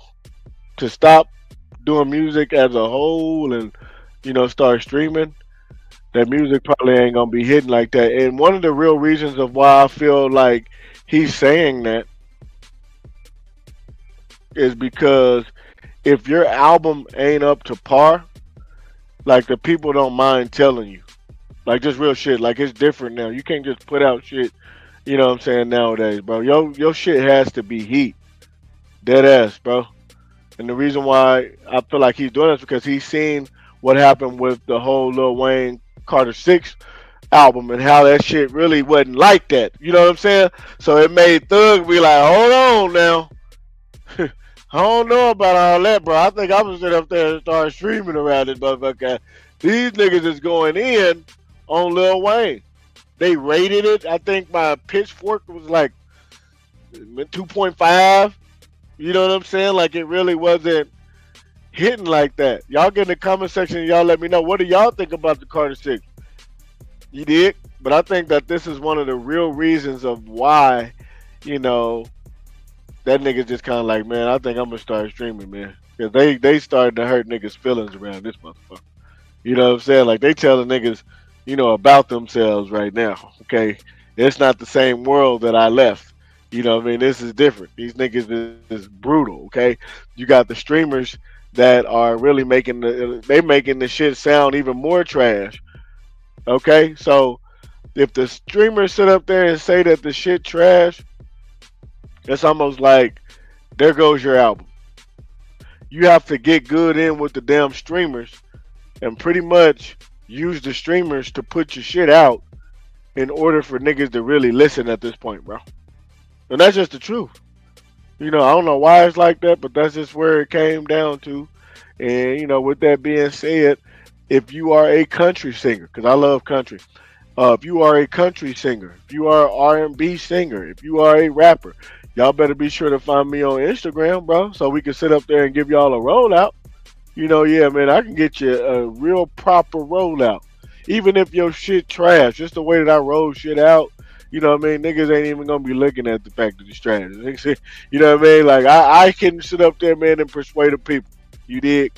A: To stop doing music as a whole and, start streaming, that music probably ain't going to be hitting like that. And one of the real reasons of why I feel like he's saying that is because if your album ain't up to par, like, the people don't mind telling you. Like, just real shit. Like, it's different now. You can't just put out shit, you know what I'm saying, nowadays, bro. Your shit has to be heat. Dead ass, bro. And the reason why I feel like he's doing this is because he's seen what happened with the whole Lil Wayne Carter 6 album and how that shit really wasn't like that. You know what I'm saying? So it made Thug be like, hold on now. I don't know about all that, bro. I think I'm gonna sit up there and start streaming around this motherfucker. These niggas is going in on Lil Wayne. They rated it. I think my Pitchfork was like 2.5. You know what I'm saying? Like it really wasn't hitting like that. Y'all get in the comment section and y'all let me know, what do y'all think about the Carter 6? You did? But I think that this is one of the real reasons of why, you know, that nigga just kind of like, man, I think I'm gonna start streaming, man. Cause they started to hurt niggas' feelings around this motherfucker. You know what I'm saying? Like they tell the niggas, you know, about themselves right now. Okay, it's not the same world that I left. You know what I mean? This is different. These niggas is brutal. Okay, you got the streamers that are really making the shit sound even more trash. Okay, so if the streamers sit up there and say that the shit trash, it's almost like there goes your album. You have to get good in with the damn streamers and pretty much use the streamers to put your shit out in order for niggas to really listen at this point, bro. And that's just the truth. You know, I don't know why it's like that, but that's just where it came down to. And, you know, with that being said, if you are a country singer, because I love country, if you are a country singer, if you are an R&B singer, if you are a rapper, y'all better be sure to find me on Instagram, bro, so we can sit up there and give y'all a rollout. You know, yeah, man, I can get you a real proper rollout. Even if your shit trash, just the way that I roll shit out, you know what I mean? Niggas ain't even gonna be looking at the fact that it's trash. You know what I mean? Like, I can sit up there, man, and persuade the people. You dig?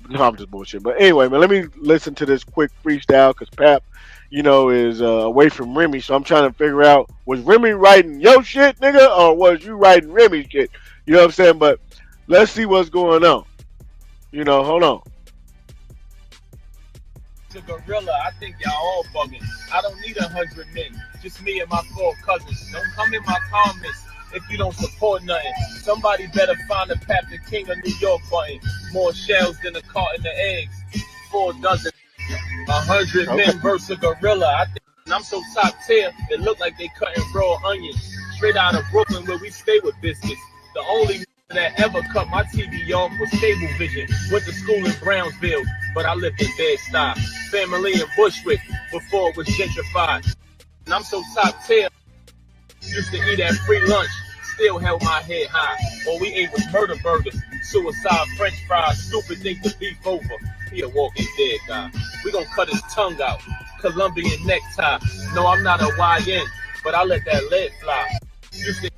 A: No, I'm just bullshit. But anyway, man, let me listen to this quick freestyle because Pap, you know, is away from Remy. So I'm trying to figure out, was Remy writing your shit, nigga, or was you writing Remy's shit? You know what I'm saying? But let's see what's going on. You know, hold on.
J: To gorilla, I think y'all all bugging. I don't need 100 men, just me and my 4 cousins. Don't come in my comments if you don't support nothing. Somebody better find the Pap the King of New York button. More shells than a carton of eggs. 4 dozen. 100 men versus a gorilla. I think I'm so top tier, it look like they cutting raw onions. Straight out of Brooklyn where we stay with biscuits. The only that ever cut my TV off was Cable Vision. Went to school in Brownsville, but I lived in Bed-Stuy. Family in Bushwick before it was gentrified. And I'm so top tier, used to eat at free lunch, still held my head high. All we ate was murder burgers, suicide french fries, stupid thing to beef over. He a walking dead guy. We gon' cut his tongue out, Colombian necktie. No, I'm not a YN, but I let that lead fly. You say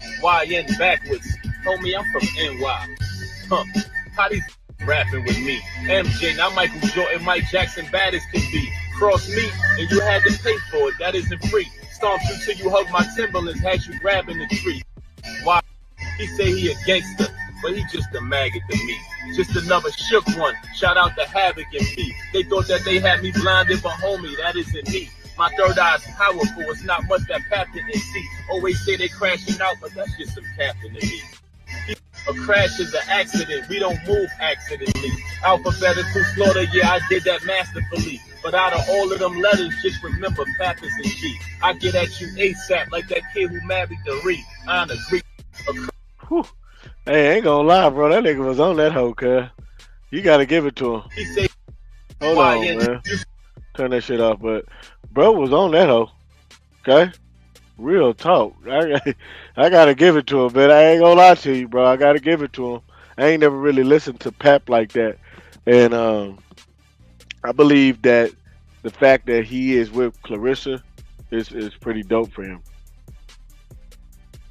J: YN backwards. Homie, I'm from NY. Huh. How these rapping with me? MJ, not Michael Jordan, Mike Jackson, bad as can be. Cross me, and you had to pay for it. That isn't free. Stomp you till you hug my Timberlands, had you grabbing the tree. Why? He say he a gangster, but he just a maggot to me. Just another shook one. Shout out to Havoc and P. They thought that they had me blinded, but homie, that isn't me. My third eye's powerful. It's not much that Pap didn't see. Always say they crashing out, but that's just some capping to me. A crash is an accident. We don't move accidentally. Alphabetical slaughter, yeah, I did that masterfully. But out of all of them letters, just remember Pap is a G. I get at you ASAP like that kid who married the Ree. I agree.
A: Hey, I ain't gonna lie, bro. That nigga was on that hoe, cuz. You gotta give it to him.
J: He say,
A: hold on, man. Turn that shit off, but bro was on that hoe. Okay? Real talk. I gotta give it to him, man. I ain't gonna lie to you, bro. I gotta give it to him. I ain't never really listened to Pap like that. And I believe that the fact that he is with Clarissa is pretty dope for him.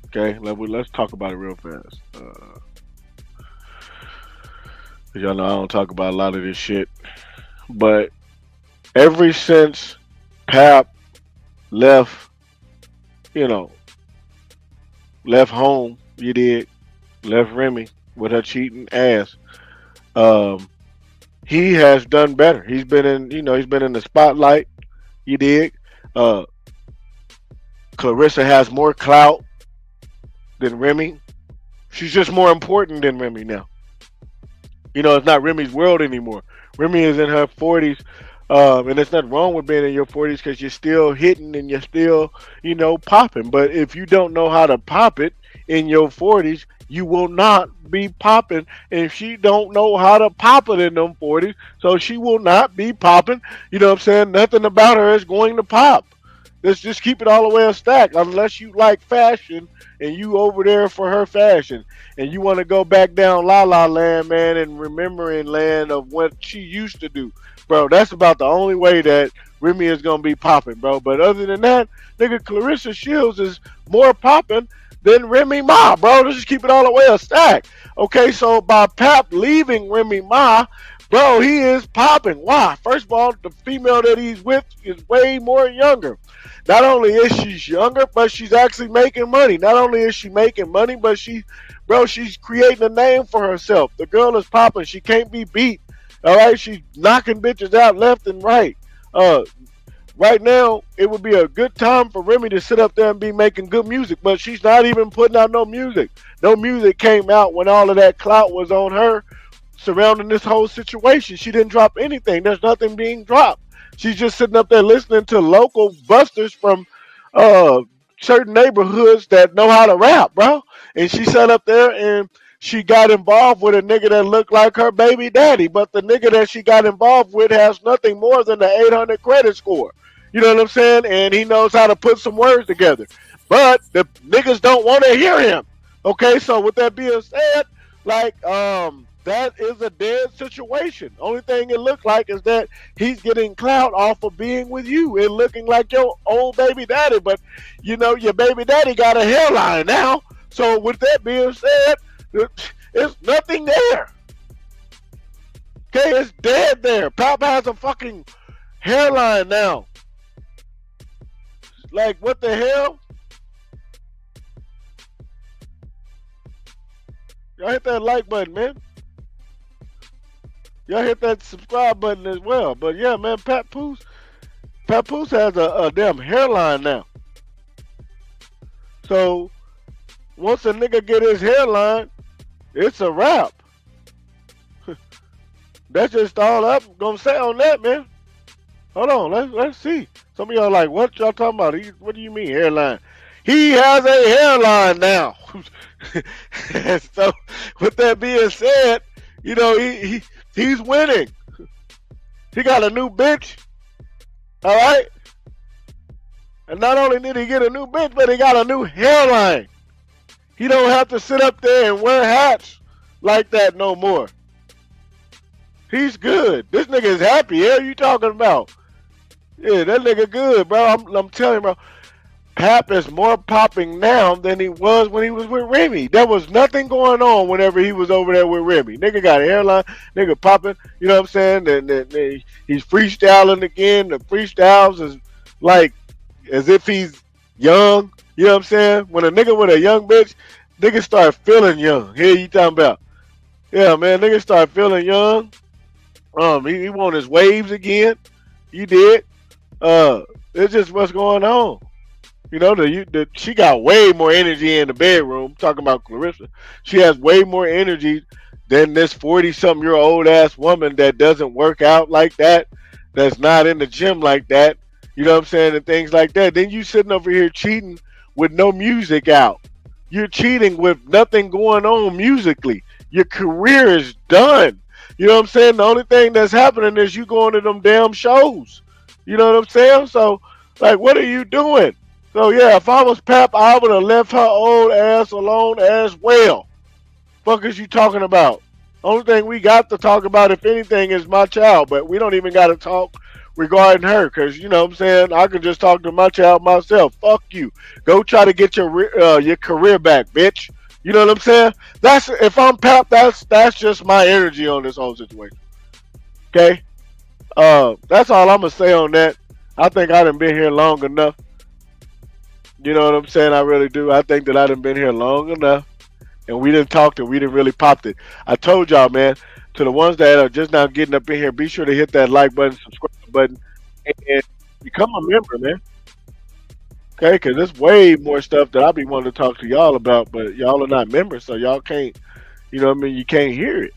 A: Okay, let's talk about it real fast. Cause y'all know I don't talk about a lot of this shit. But ever since Pap left, you know, left home, you did, left Remy with her cheating ass, he has done better. He's been in, he's been in the spotlight. You dig? Clarissa has more clout than Remy. She's just more important than Remy now. It's not Remy's world anymore. Remy is in her 40s. And there's nothing wrong with being in your 40s because you're still hitting and you're still, popping. But if you don't know how to pop it in your 40s, you will not be popping. And she don't know how to pop it in them 40s, so she will not be popping. You know what I'm saying? Nothing about her is going to pop. Let's just keep it all the way a stack. Unless you like fashion and you over there for her fashion and you want to go back down La La Land, man, and remembering land of what she used to do, bro. That's about the only way that Remy is gonna be popping, bro. But other than that, nigga, Clarissa Shields is more popping than Remy Ma, bro. Let's just keep it all the way a stack. Okay, so by Pap leaving Remy Ma, bro, he is popping. Why? First of all, the female that he's with is way more younger. Not only is she younger, but she's actually making money. Not only is she making money, but she's creating a name for herself. The girl is popping. She can't be beat. All right, she's knocking bitches out left and right. Uh, right now, it would be a good time for Remy to sit up there and be making good music, but she's not even putting out no music. No music came out when all of that clout was on her surrounding this whole situation. She didn't drop anything. There's nothing being dropped. She's just sitting up there listening to local busters from uh, certain neighborhoods that know how to rap, bro. And she sat up there and she got involved with a nigga that looked like her baby daddy, but the nigga that she got involved with has nothing more than the 800 credit score. You know what I'm saying? And he knows how to put some words together. But the niggas don't want to hear him. Okay, so with that being said, that is a dead situation. Only thing it looked like is that he's getting clout off of being with you and looking like your old baby daddy. But you know, your baby daddy got a hairline now. So with that being said, there's nothing there. Okay, it's dead there. Pop has a fucking hairline now. Like, what the hell? Y'all hit that like button, man. Y'all hit that subscribe button as well. But yeah, man, Papoose has a damn hairline now. So once a nigga get his hairline, it's a wrap. That's just all I'm gonna say on that, man. Hold on, let's see. Some of y'all like, what y'all talking about? What do you mean hairline? He has a hairline now. So with that being said, you know, he's winning. He got a new bitch. All right. And not only did he get a new bitch, but he got a new hairline. He don't have to sit up there and wear hats like that no more. He's good. This nigga is happy. What are you talking about? Yeah, that nigga good, bro. I'm telling you, bro. Pap is more popping now than he was when he was with Remy. There was nothing going on whenever he was over there with Remy. Nigga got a hairline, nigga popping, you know what I'm saying? And he's freestyling again. The freestyles is like as if he's young, you know what I'm saying? When a nigga with a young bitch, nigga start feeling young. Here you talking about. Yeah, man, nigga start feeling young. He want his waves again. He did. It's just what's going on. You know, she got way more energy in the bedroom. Talking about Clarissa, she has way more energy than this 40-something-year-old ass woman that doesn't work out like that, that's not in the gym like that. You know what I'm saying, and things like that. Then you sitting over here cheating with no music out. You're cheating with nothing going on musically. Your career is done. You know what I'm saying? The only thing that's happening is you going to them damn shows. You know what I'm saying? So, like, what are you doing? So yeah, if I was Pap, I would have left her old ass alone as well. Fuck is you talking about? Only thing we got to talk about, if anything, is my child. But we don't even got to talk regarding her, because you know what I'm saying, I can just talk to my child myself. Fuck you. Go try to get your career back, bitch. You know what I'm saying? That's, if I'm Pap, that's just my energy on this whole situation. Okay. That's all I'm gonna say on that. I think I done been here long enough. You know what I'm saying? I really do. I think that I done been here long enough. And we didn't talk it. We didn't really pop it. I told y'all, man, to the ones that are just now getting up in here, be sure to hit that like button, subscribe button, and become a member, man. Okay? Because there's way more stuff that I be wanting to talk to y'all about, but y'all are not members, so y'all can't, you know what I mean? You can't hear it.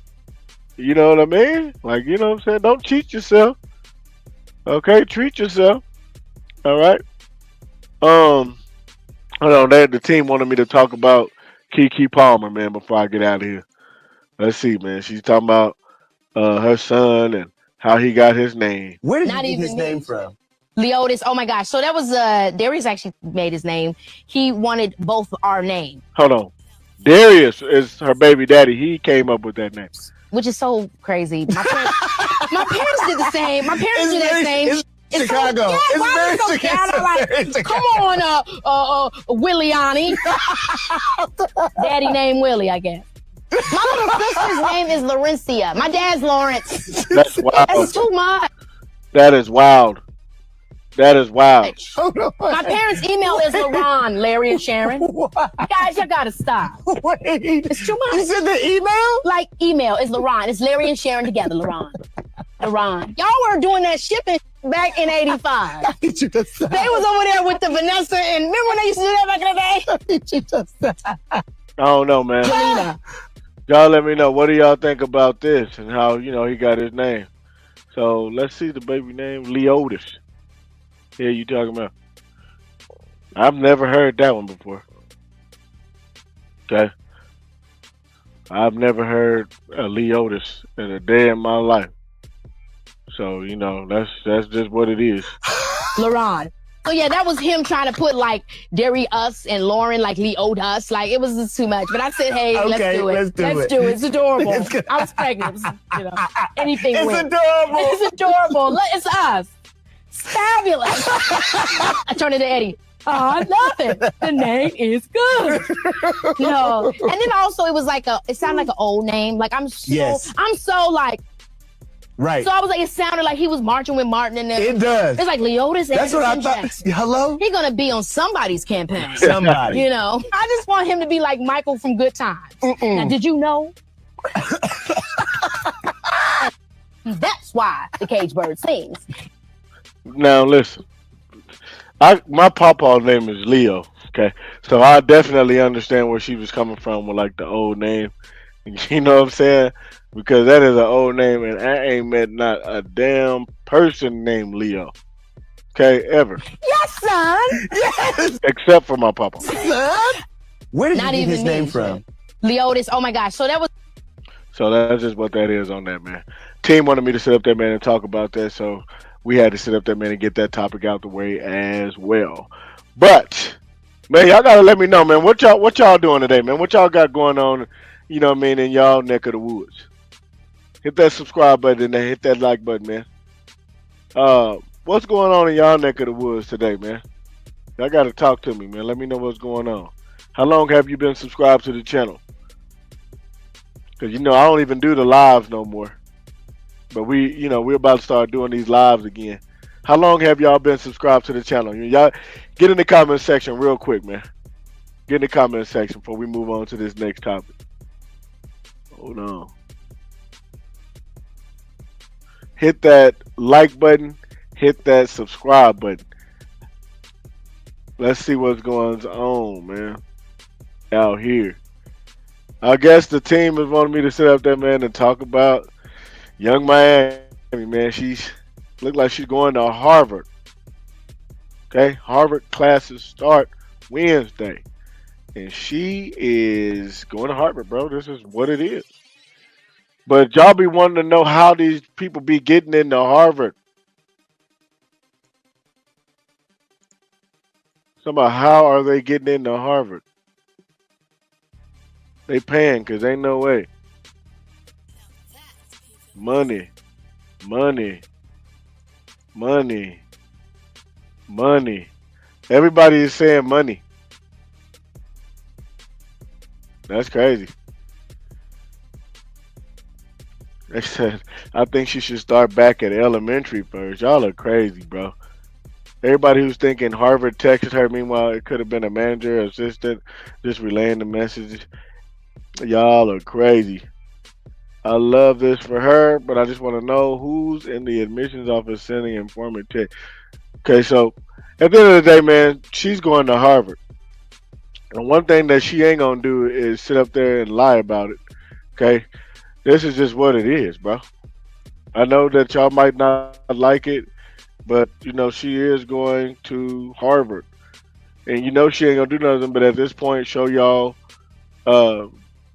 A: You know what I mean? Like, you know what I'm saying? Don't cheat yourself. Okay? Treat yourself. All right? Hold on, the team wanted me to talk about Keke Palmer, man, before I get out of here. Let's see, man. She's talking about her son and how he got his name.
K: Where did you get his name from? Leotis. Oh my gosh. So that was Darius actually made his name. He wanted both our name,
A: Hold on. Darius is her baby daddy. He came up with that name.
K: which is so crazy. My parents did the same. My parents did that same.
L: It's Chicago.
K: So, yeah,
L: It's
K: why
L: very
K: is it so
L: Chicago.
K: ghetto? Like,
L: Very Chicago.
K: come on, Williani. Daddy named Willie, I guess. My little sister's name is Laurencia. My dad's Lawrence.
A: That's wild.
K: That's too much.
A: That is wild. That is wild.
K: My parents' email is LaRon, Larry and Sharon. Guys, you gotta stop.
L: Wait.
K: It's too much.
L: You said the email?
K: Like, email is LaRon. It's Larry and Sharon together, LaRon. LaRon. Y'all were doing that shipping back in 85. They was over there with the Vanessa, and remember when they used to do that back in the day?
A: I don't know, man.
K: Jelena.
A: Y'all let me know. What do y'all think about this and how, he got his name? So let's see the baby name. Leotis. Yeah, you talking about? I've never heard that one before. Okay. I've never heard a Leotis in a day in my life. So, that's just what it is.
K: LaRon. So yeah, that was him trying to put like Derry us and Lauren like Leotis. Like it was just too much. But I said, hey, let's do it. Let's do it. It's adorable. I was pregnant. Anything
L: It's
K: went.
L: adorable.
K: It's adorable. It's us. It's fabulous. I turned it to Eddie. Oh, I love it. The name is good. No. And then also it was like it sounded like an old name. Like I'm so like,
L: right.
K: So I was like, it sounded like he was marching with Martin and them.
L: It does.
K: It's like Leotis.
L: That's what I thought.
K: Jackson.
L: Hello?
K: He's gonna be on somebody's campaign.
L: Somebody.
K: I just want him to be like Michael from Good Times. Now, did you know? That's why the cage bird sings.
A: Now listen, my pawpaw's name is Leo. Okay, so I definitely understand where she was coming from with like the old name. You know what I'm saying? Because that is an old name, and I ain't met not a damn person named Leo. Okay, ever.
K: Yes, son.
L: Yes.
A: Except for my papa.
L: Where did
K: Not
L: you get
K: even
L: his name
K: me.
L: from?
K: Leotis. Oh my gosh. So that was.
A: So that's just what that is on that, man. Team wanted me to sit up there, man, and talk about that. So we had to sit up there, man, and get that topic out the way as well. But man, y'all gotta let me know, man. What y'all doing today, man? What y'all got going on? You know what I mean, in y'all neck of the woods. Hit that subscribe button and then hit that like button, man. What's going on in y'all neck of the woods today, man? Y'all gotta talk to me, man. Let me know what's going on. How long have you been subscribed to the channel? Cause I don't even do the lives no more. But we're about to start doing these lives again. How long have y'all been subscribed to the channel? Y'all get in the comment section real quick, man. Get in the comment section before we move on to this next topic. Hold on. Hit that like button. Hit that subscribe button. Let's see what's going on, man. Out here. I guess the team is wanting me to sit up there, man, and talk about young Miami, man. She's look like she's going to Harvard. Okay, Harvard classes start Wednesday. And she is going to Harvard, bro. This is what it is. But y'all be wanting to know how these people be getting into Harvard. About how are they getting into Harvard? They paying because ain't no way. Money. Everybody is saying money. That's crazy. They said, I think she should start back at elementary first. Y'all are crazy, bro. Everybody who's thinking Harvard texted her, meanwhile, it could have been a manager or assistant just relaying the message. Y'all are crazy. I love this for her, but I just want to know who's in the admissions office sending informant text. Okay, so at the end of the day, man, she's going to Harvard. And one thing that she ain't going to do is sit up there and lie about it. Okay? This is just what it is, bro. I know that y'all might not like it, but, she is going to Harvard. And she ain't going to do nothing but at this point show y'all the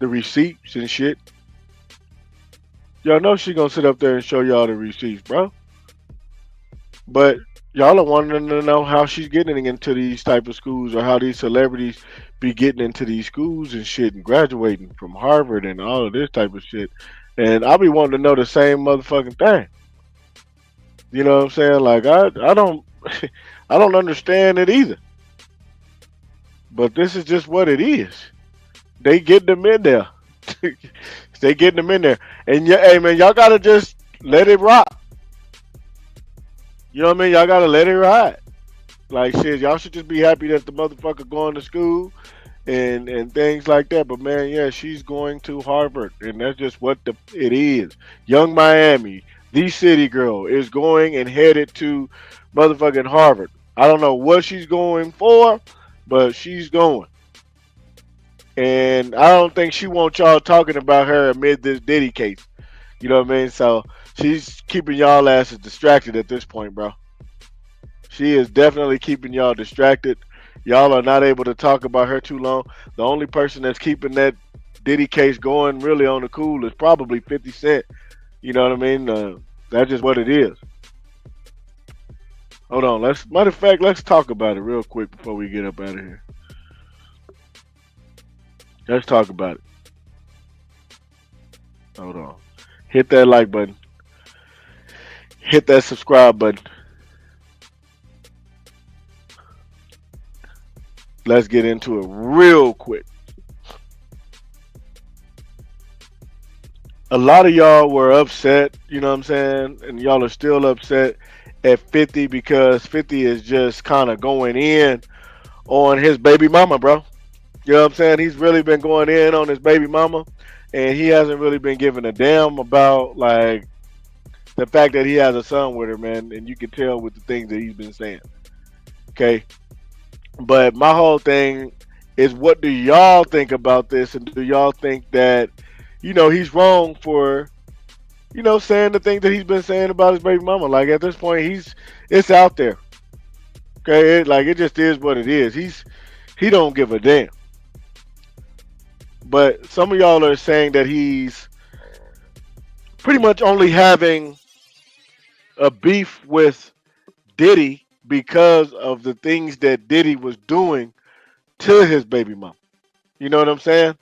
A: receipts and shit. Y'all know she going to sit up there and show y'all the receipts, bro. But y'all are wanting to know how she's getting into these type of schools or how these celebrities be getting into these schools and shit and graduating from Harvard and all of this type of shit. And I'll be wanting to know the same motherfucking thing. You know what I'm saying? Like I don't I don't understand it either. But this is just what it is. They get them in there. They getting them in there. And yeah, hey man, y'all gotta just let it rock. You know what I mean? Y'all gotta let it ride. Like shit, y'all should just be happy that the motherfucker going to school and things like that. But man, yeah, she's going to Harvard, and that's just what it is. Young Miami, the city girl, is going and headed to motherfucking Harvard. I don't know what she's going for, but she's going. And I don't think she wants y'all talking about her amid this Diddy case. You know what I mean? So she's keeping y'all asses distracted at this point, bro. She is definitely keeping y'all distracted. Y'all are not able to talk about her too long. The only person that's keeping that Diddy case going really on the cool is probably 50 Cent. You know what I mean? That's just what it is. Hold on. Matter of fact, let's talk about it real quick before we get up out of here. Let's talk about it. Hold on. Hit that like button. Hit that subscribe button. Let's get into it real quick. A lot of y'all were upset, you know what I'm saying? And y'all are still upset at 50 because 50 is just kind of going in on his baby mama, bro. You know what I'm saying? He's really been going in on his baby mama, and he hasn't really been giving a damn about, like, the fact that he has a son with her, man. And you can tell with the things that he's been saying. Okay? But my whole thing is, what do y'all think about this? And do y'all think that, you know, he's wrong for, you know, saying the things that he's been saying about his baby mama? Like, at this point, it's out there. Okay? It just is what it is. He don't give a damn. But some of y'all are saying that he's pretty much only having a beef with Diddy because of the things that Diddy was doing to his baby mom. You know what I'm saying?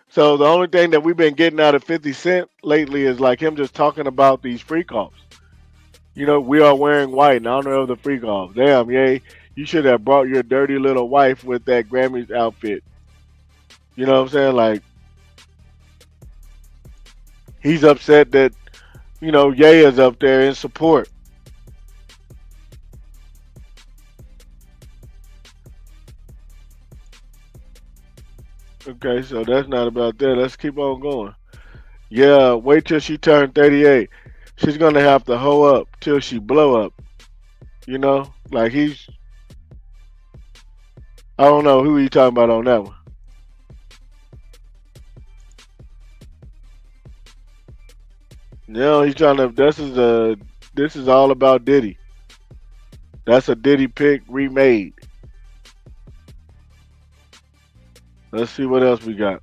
A: So the only thing that we've been getting out of 50 Cent lately is like him just talking about these freak offs. You know, we are wearing white in honor of the freak offs. Damn, yay, you should have brought your dirty little wife with that Grammys outfit. You know what I'm saying? Like, he's upset that, you know, Ye is up there in support. Okay, so that's not about that. Let's keep on going. Yeah, wait till she turned 38. She's gonna have to hoe up till she blow up. You know, like I don't know who he talking about on that one. No, he's trying to. This is all about Diddy. That's a Diddy pick remade. Let's see what else we got.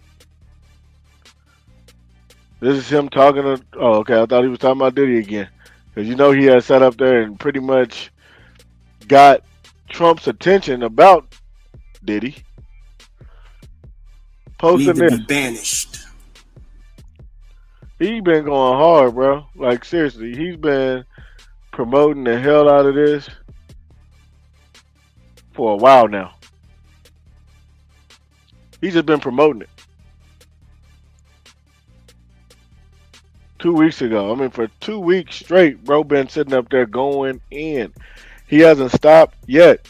A: This is him talking to. Oh, okay. I thought he was talking about Diddy again, because you know he had sat up there and pretty much got Trump's attention about Diddy. Posting
M: Need to
A: this.
M: be banished.
A: He been going hard, bro. Like, seriously, he's been promoting the hell out of this for a while now. He's just been promoting it. 2 weeks ago. I mean, for 2 weeks straight, bro been sitting up there going in. He hasn't stopped yet.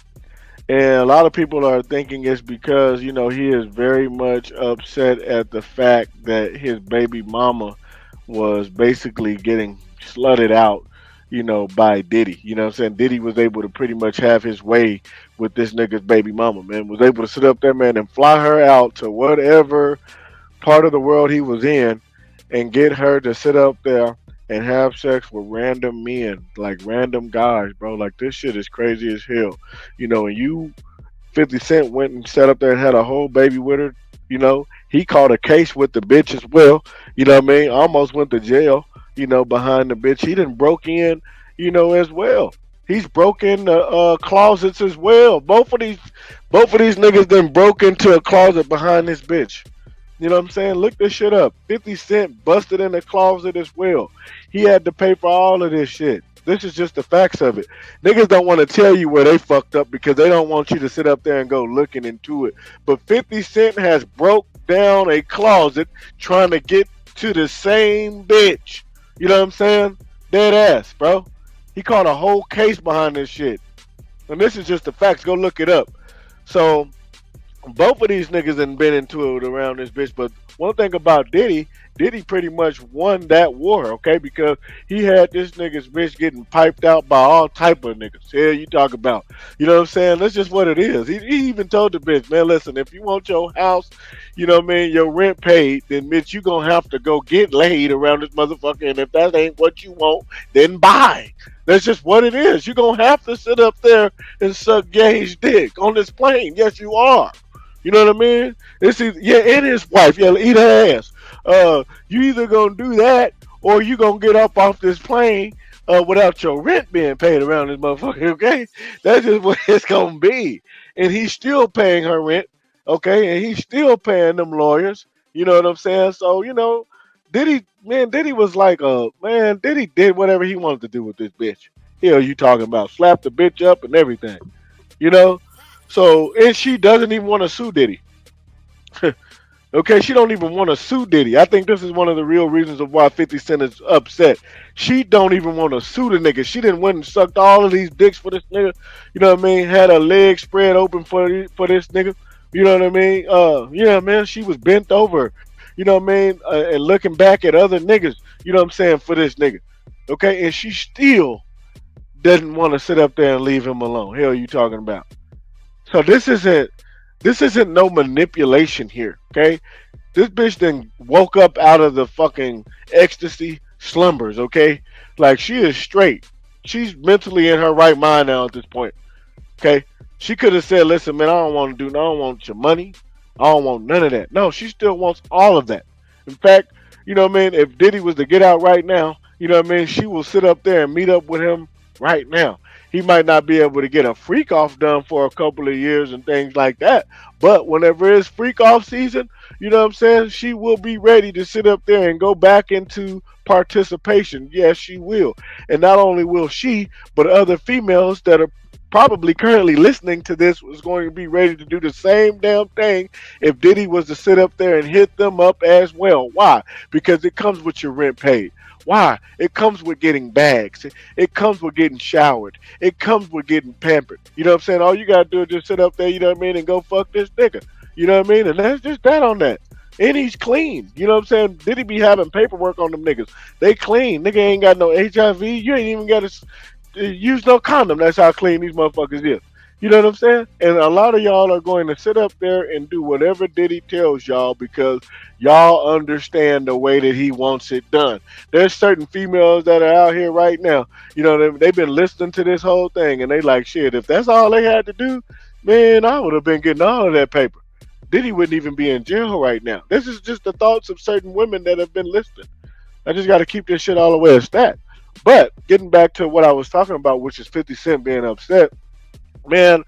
A: And a lot of people are thinking it's because, you know, he is very much upset at the fact that his baby mama was basically getting slutted out, you know, by Diddy. You know what I'm saying? Diddy was able to pretty much have his way with this nigga's baby mama, man. Was able to sit up there, man, and fly her out to whatever part of the world he was in and get her to sit up there and have sex with random men, like random guys, bro. Like, this shit is crazy as hell. You know, and you, 50 Cent went and sat up there and had a whole baby with her. You know, he caught a case with the bitch as well. You know what I mean? Almost went to jail, you know, behind the bitch. He done broke in, you know, as well. He's broke in the closets as well. Both of these niggas done broke into a closet behind this bitch. You know what I'm saying? Look this shit up. 50 Cent busted in the closet as well. He had to pay for all of this shit. This is just the facts of it. Niggas don't want to tell you where they fucked up because they don't want you to sit up there and go looking into it. But 50 Cent has broke down a closet trying to get to the same bitch. You know what I'm saying? Dead ass, bro. He caught a whole case behind this shit. And this is just the facts. Go look it up. So both of these niggas done been into it around this bitch. But one thing about Diddy, Diddy pretty much won that war, okay? Because he had this nigga's bitch getting piped out by all type of niggas. Yeah, you talk about. You know what I'm saying? That's just what it is. He even told the bitch, man, listen, if you want your house, you know what I mean, your rent paid, then bitch, you gonna have to go get laid around this motherfucker. And if that ain't what you want, then buy. That's just what it is. You're gonna have to sit up there and suck Gay's dick on this plane. Yes, you are. You know what I mean? It's either, yeah, and his wife. Yeah, eat her ass. You either gonna do that or you gonna get up off this plane without your rent being paid around this motherfucker. Okay, that's just what it's gonna be. And he's still paying her rent. Okay, and he's still paying them lawyers. You know what I'm saying? So you know, Diddy was like, man, Diddy did whatever he wanted to do with this bitch. Hell, you talking about slap the bitch up and everything. You know. So, and she doesn't even want to sue Diddy. Okay, she don't even want to sue Diddy. I think this is one of the real reasons of why 50 Cent is upset. She don't even want to sue the nigga. She didn't went and sucked all of these dicks for this nigga. You know what I mean? Had her legs spread open for this nigga. You know what I mean? Yeah, man, she was bent over. You know what I mean? And looking back at other niggas. You know what I'm saying? For this nigga. Okay, and she still doesn't want to sit up there and leave him alone. Hell, you talking about? So this isn't no manipulation here, okay? This bitch then woke up out of the fucking ecstasy slumbers, okay? Like she is straight. She's mentally in her right mind now at this point. Okay? She could have said, listen, man, I don't want your money. I don't want none of that. No, she still wants all of that. In fact, you know what I mean? If Diddy was to get out right now, you know what I mean? She will sit up there and meet up with him right now. He might not be able to get a freak off done for a couple of years and things like that. But whenever it's freak off season, you know what I'm saying? She will be ready to sit up there and go back into participation. Yes, she will. And not only will she, but other females that are probably currently listening to this was going to be ready to do the same damn thing if Diddy was to sit up there and hit them up as well. Why? Because it comes with your rent paid. Why? It comes with getting bags. It comes with getting showered. It comes with getting pampered. You know what I'm saying? All you gotta do is just sit up there, you know what I mean, and go fuck this nigga. You know what I mean? And that's just that on that. And he's clean. You know what I'm saying? Did he be having paperwork on them niggas? They clean. Nigga ain't got no HIV. You ain't even got to use no condom. That's how clean these motherfuckers is. You know what I'm saying? And a lot of y'all are going to sit up there and do whatever Diddy tells y'all because y'all understand the way that he wants it done. There's certain females that are out here right now, you know, they've been listening to this whole thing and they like, shit, if that's all they had to do, man, I would have been getting all of that paper. Diddy wouldn't even be in jail right now. This is just the thoughts of certain women that have been listening. I just got to keep this shit all the way a stat. But getting back to what I was talking about, which is 50 Cent being upset, man,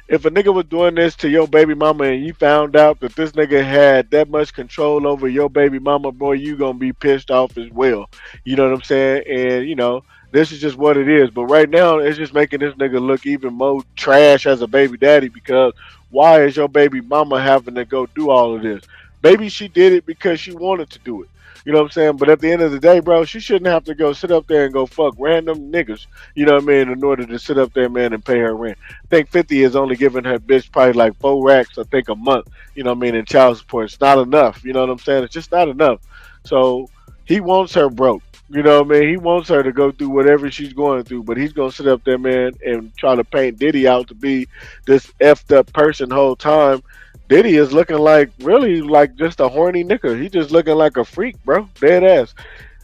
A: if a nigga was doing this to your baby mama and you found out that this nigga had that much control over your baby mama, boy, you gonna be pissed off as well. You know what I'm saying? And, you know, this is just what it is. But right now, it's just making this nigga look even more trash as a baby daddy because why is your baby mama having to go do all of this? Maybe she did it because she wanted to do it. You know what I'm saying? But at the end of the day, bro, she shouldn't have to go sit up there and go fuck random niggas, you know what I mean, in order to sit up there, man, and pay her rent. I think 50 is only giving her bitch probably like 4 racks, I think, a month, you know what I mean, in child support. It's not enough, you know what I'm saying? It's just not enough. So he wants her broke. You know what I mean? He wants her to go through whatever she's going through, but he's going to sit up there, man, and try to paint Diddy out to be this effed up person the whole time. Diddy is looking like really like just a horny nigga. He just looking like a freak, bro. Dead ass.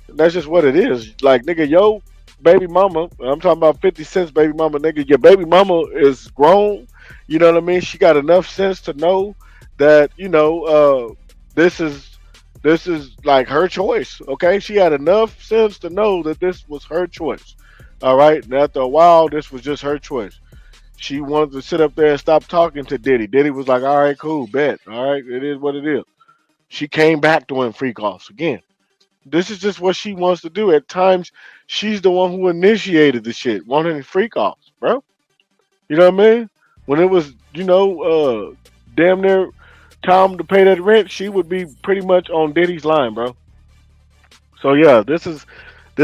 A: That's just what it is. Like, nigga, yo, baby mama, I'm talking about 50 Cent's baby mama, nigga. Your baby mama is grown. You know what I mean? She got enough sense to know that, you know, this is like her choice. Okay? She had enough sense to know that this was her choice. All right. And after a while, this was just her choice. She wanted to sit up there and stop talking to Diddy. Diddy was like, all right, cool, bet. All right, it is what it is. She came back doing freak offs again. This is just what she wants to do. At times, she's the one who initiated the shit, wanting freak offs, bro. You know what I mean? When it was, damn near time to pay that rent, she would be pretty much on Diddy's line, bro. So yeah, this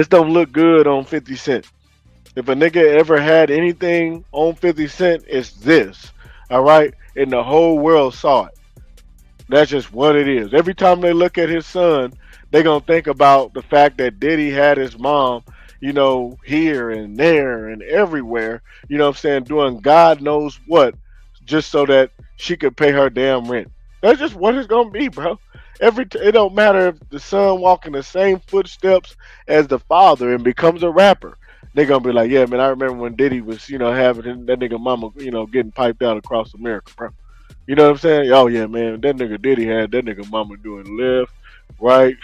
A: don't look good on 50 Cent. If a nigga ever had anything on 50 Cent, it's this. All right? And the whole world saw it. That's just what it is. Every time they look at his son, they going to think about the fact that Diddy had his mom, here and there and everywhere, you know what I'm saying, doing God knows what, just so that she could pay her damn rent. That's just what it's going to be, bro. It don't matter if the son walking the same footsteps as the father and becomes a rapper. They're gonna be like, yeah, man, I remember when Diddy was, having that nigga mama, getting piped out across America, bro. You know what I'm saying? Oh yeah, man, that nigga Diddy had that nigga mama doing left, right,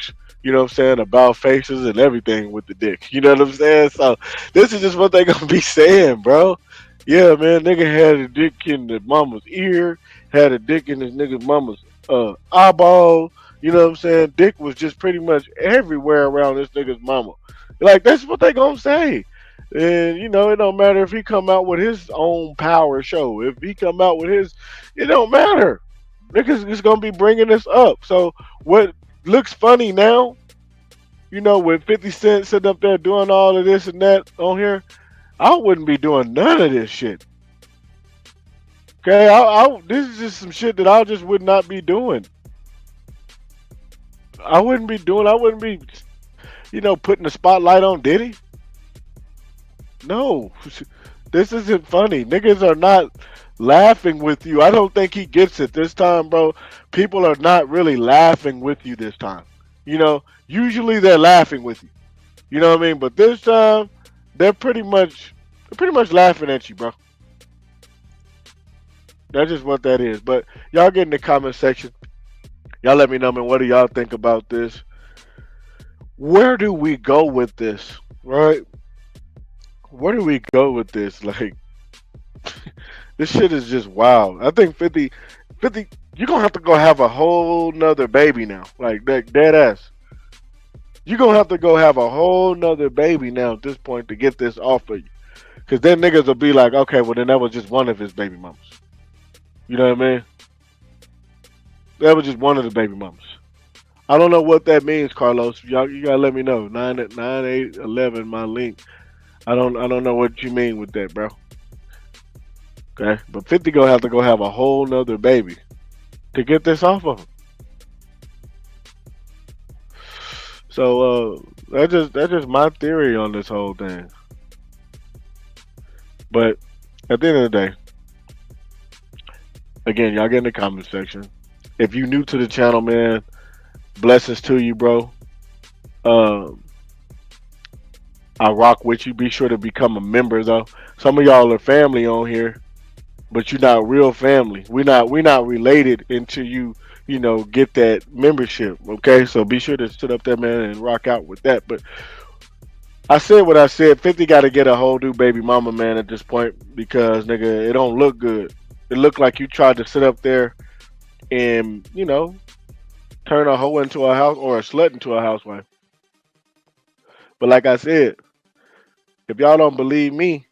A: you know what I'm saying, about faces and everything with the dick. You know what I'm saying? So this is just what they gonna be saying, bro. Yeah, man, nigga had a dick in the mama's ear, had a dick in his nigga mama's eyeball. You know what I'm saying? Dick was just pretty much everywhere around this nigga's mama. Like, that's what they gonna say. And, it don't matter if he come out with his own power show. If he come out with his, it don't matter. Niggas is gonna be bringing this up. So what looks funny now, with 50 Cent sitting up there doing all of this and that on here, I wouldn't be doing none of this shit. Okay, this is just some shit that I just would not be doing. I wouldn't be, putting the spotlight on Diddy. No, this isn't funny. Niggas are not laughing with you. I don't think he gets it this time, bro. People are not really laughing with you this time. Usually they're laughing with you. You know what I mean? But this time, they're pretty much laughing at you, bro. That's just what that is. But y'all get in the comment section. Y'all let me know, man, what do y'all think about this? Where do we go with this, right? Where do we go with this? Like, this shit is just wild. I think 50, you're going to have to go have a whole nother baby now. Like, that dead ass. You're going to have to go have a whole nother baby now at this point to get this off of you. Because then niggas will be like, okay, well, then that was just one of his baby mamas. You know what I mean? That was just one of the baby mamas. I don't know what that means, Carlos. You gotta let me know. 9811, my link. I don't know what you mean with that, bro. Okay, but 50 gonna have to go have a whole nother baby to get this off of him. So that's just my theory on this whole thing. But at the end of the day, again, y'all get in the comment section. If you new to the channel, man, blessings to you, bro. I rock with you. Be sure to become a member, though. Some of y'all are family on here, but you're not real family. We're not related until you get that membership. Okay, so be sure to sit up there, man, and rock out with that. But I said what I said. 50 got to get a whole new baby mama, man, at this point, because nigga, it don't look good. It looked like you tried to sit up there and turn a hoe into a house or a slut into a housewife. But like I said, if y'all don't believe me,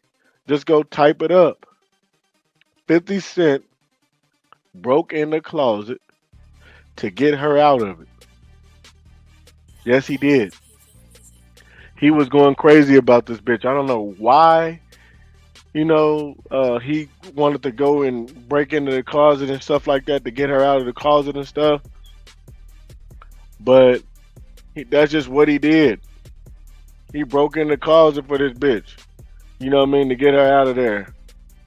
A: just go type it up. 50 Cent broke in the closet to get her out of it. Yes, he did. He was going crazy about this bitch. I don't know why. He wanted to go and break into the closet and stuff like that to get her out of the closet and stuff. But that's just what he did. He broke in the closet for this bitch. You know what I mean? To get her out of there.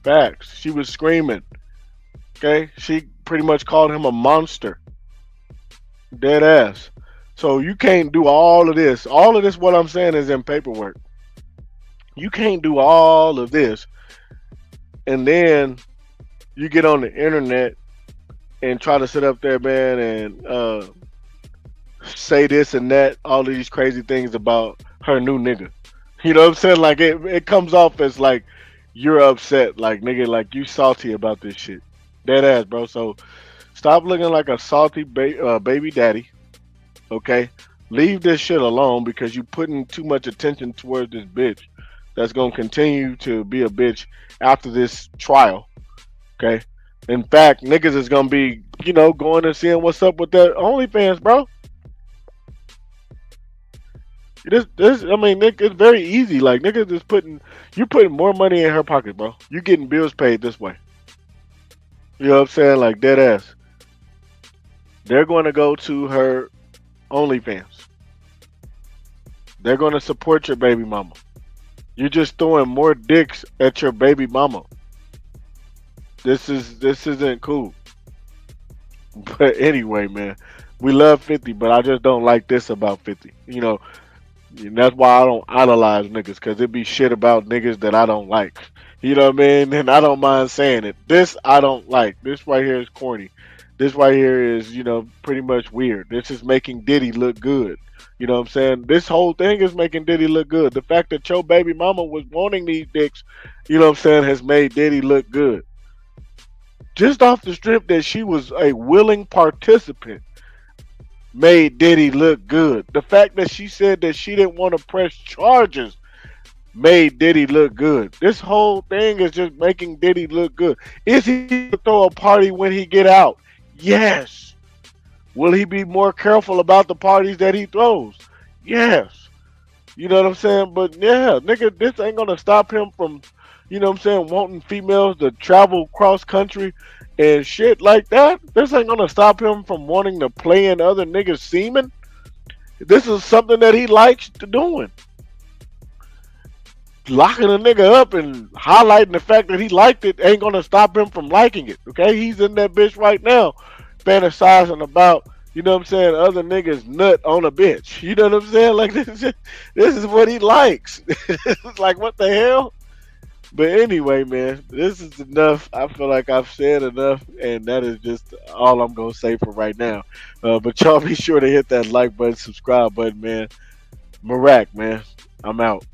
A: Facts. She was screaming. Okay? She pretty much called him a monster. Dead ass. So you can't do all of this. All of this, what I'm saying, is in paperwork. You can't do all of this and then you get on the internet and try to sit up there, man, and say this and that, all of these crazy things about her new nigga. You know what I'm saying? Like it comes off as like you're upset, like nigga, like you salty about this shit. Dead ass, bro. So stop looking like a salty baby daddy. Okay, leave this shit alone because you putting too much attention towards this bitch. That's gonna continue to be a bitch after this trial. Okay. In fact, niggas is gonna be, going and seeing what's up with that OnlyFans, bro. I mean, Nick, it's very easy. Like niggas is you putting more money in her pocket, bro. You getting bills paid this way. You know what I'm saying? Like dead ass. They're going to go to her OnlyFans. They're going to support your baby mama. You're just throwing more dicks at your baby mama. This isn't cool. But anyway, man, we love 50, but I just don't like this about 50. And that's why I don't idolize niggas, because it be shit about niggas that I don't like. You know what I mean? And I don't mind saying it. This I don't like. This right here is corny. This right here is, pretty much weird. This is making Diddy look good. You know what I'm saying? This whole thing is making Diddy look good. The fact that your baby mama was wanting these dicks, you know what I'm saying, has made Diddy look good. Just off the strip that she was a willing participant made Diddy look good. The fact that she said that she didn't want to press charges made Diddy look good. This whole thing is just making Diddy look good. Is he going to throw a party when he get out? Yes. Will he be more careful about the parties that he throws? Yes. You know what I'm saying? But yeah, nigga, this ain't going to stop him from, wanting females to travel cross country and shit like that. This ain't going to stop him from wanting to play in other niggas' semen. This is something that he likes to doing. Locking a nigga up and highlighting the fact that he liked it ain't gonna stop him from liking it. Okay, he's in that bitch right now, fantasizing about, other niggas nut on a bitch. You know what I'm saying? Like this is what he likes. It's like, what the hell? But anyway, man, this is enough. I feel like I've said enough, and that is just all I'm gonna say for right now. But y'all be sure to hit that like button, subscribe button, man. Mirac, man, I'm out.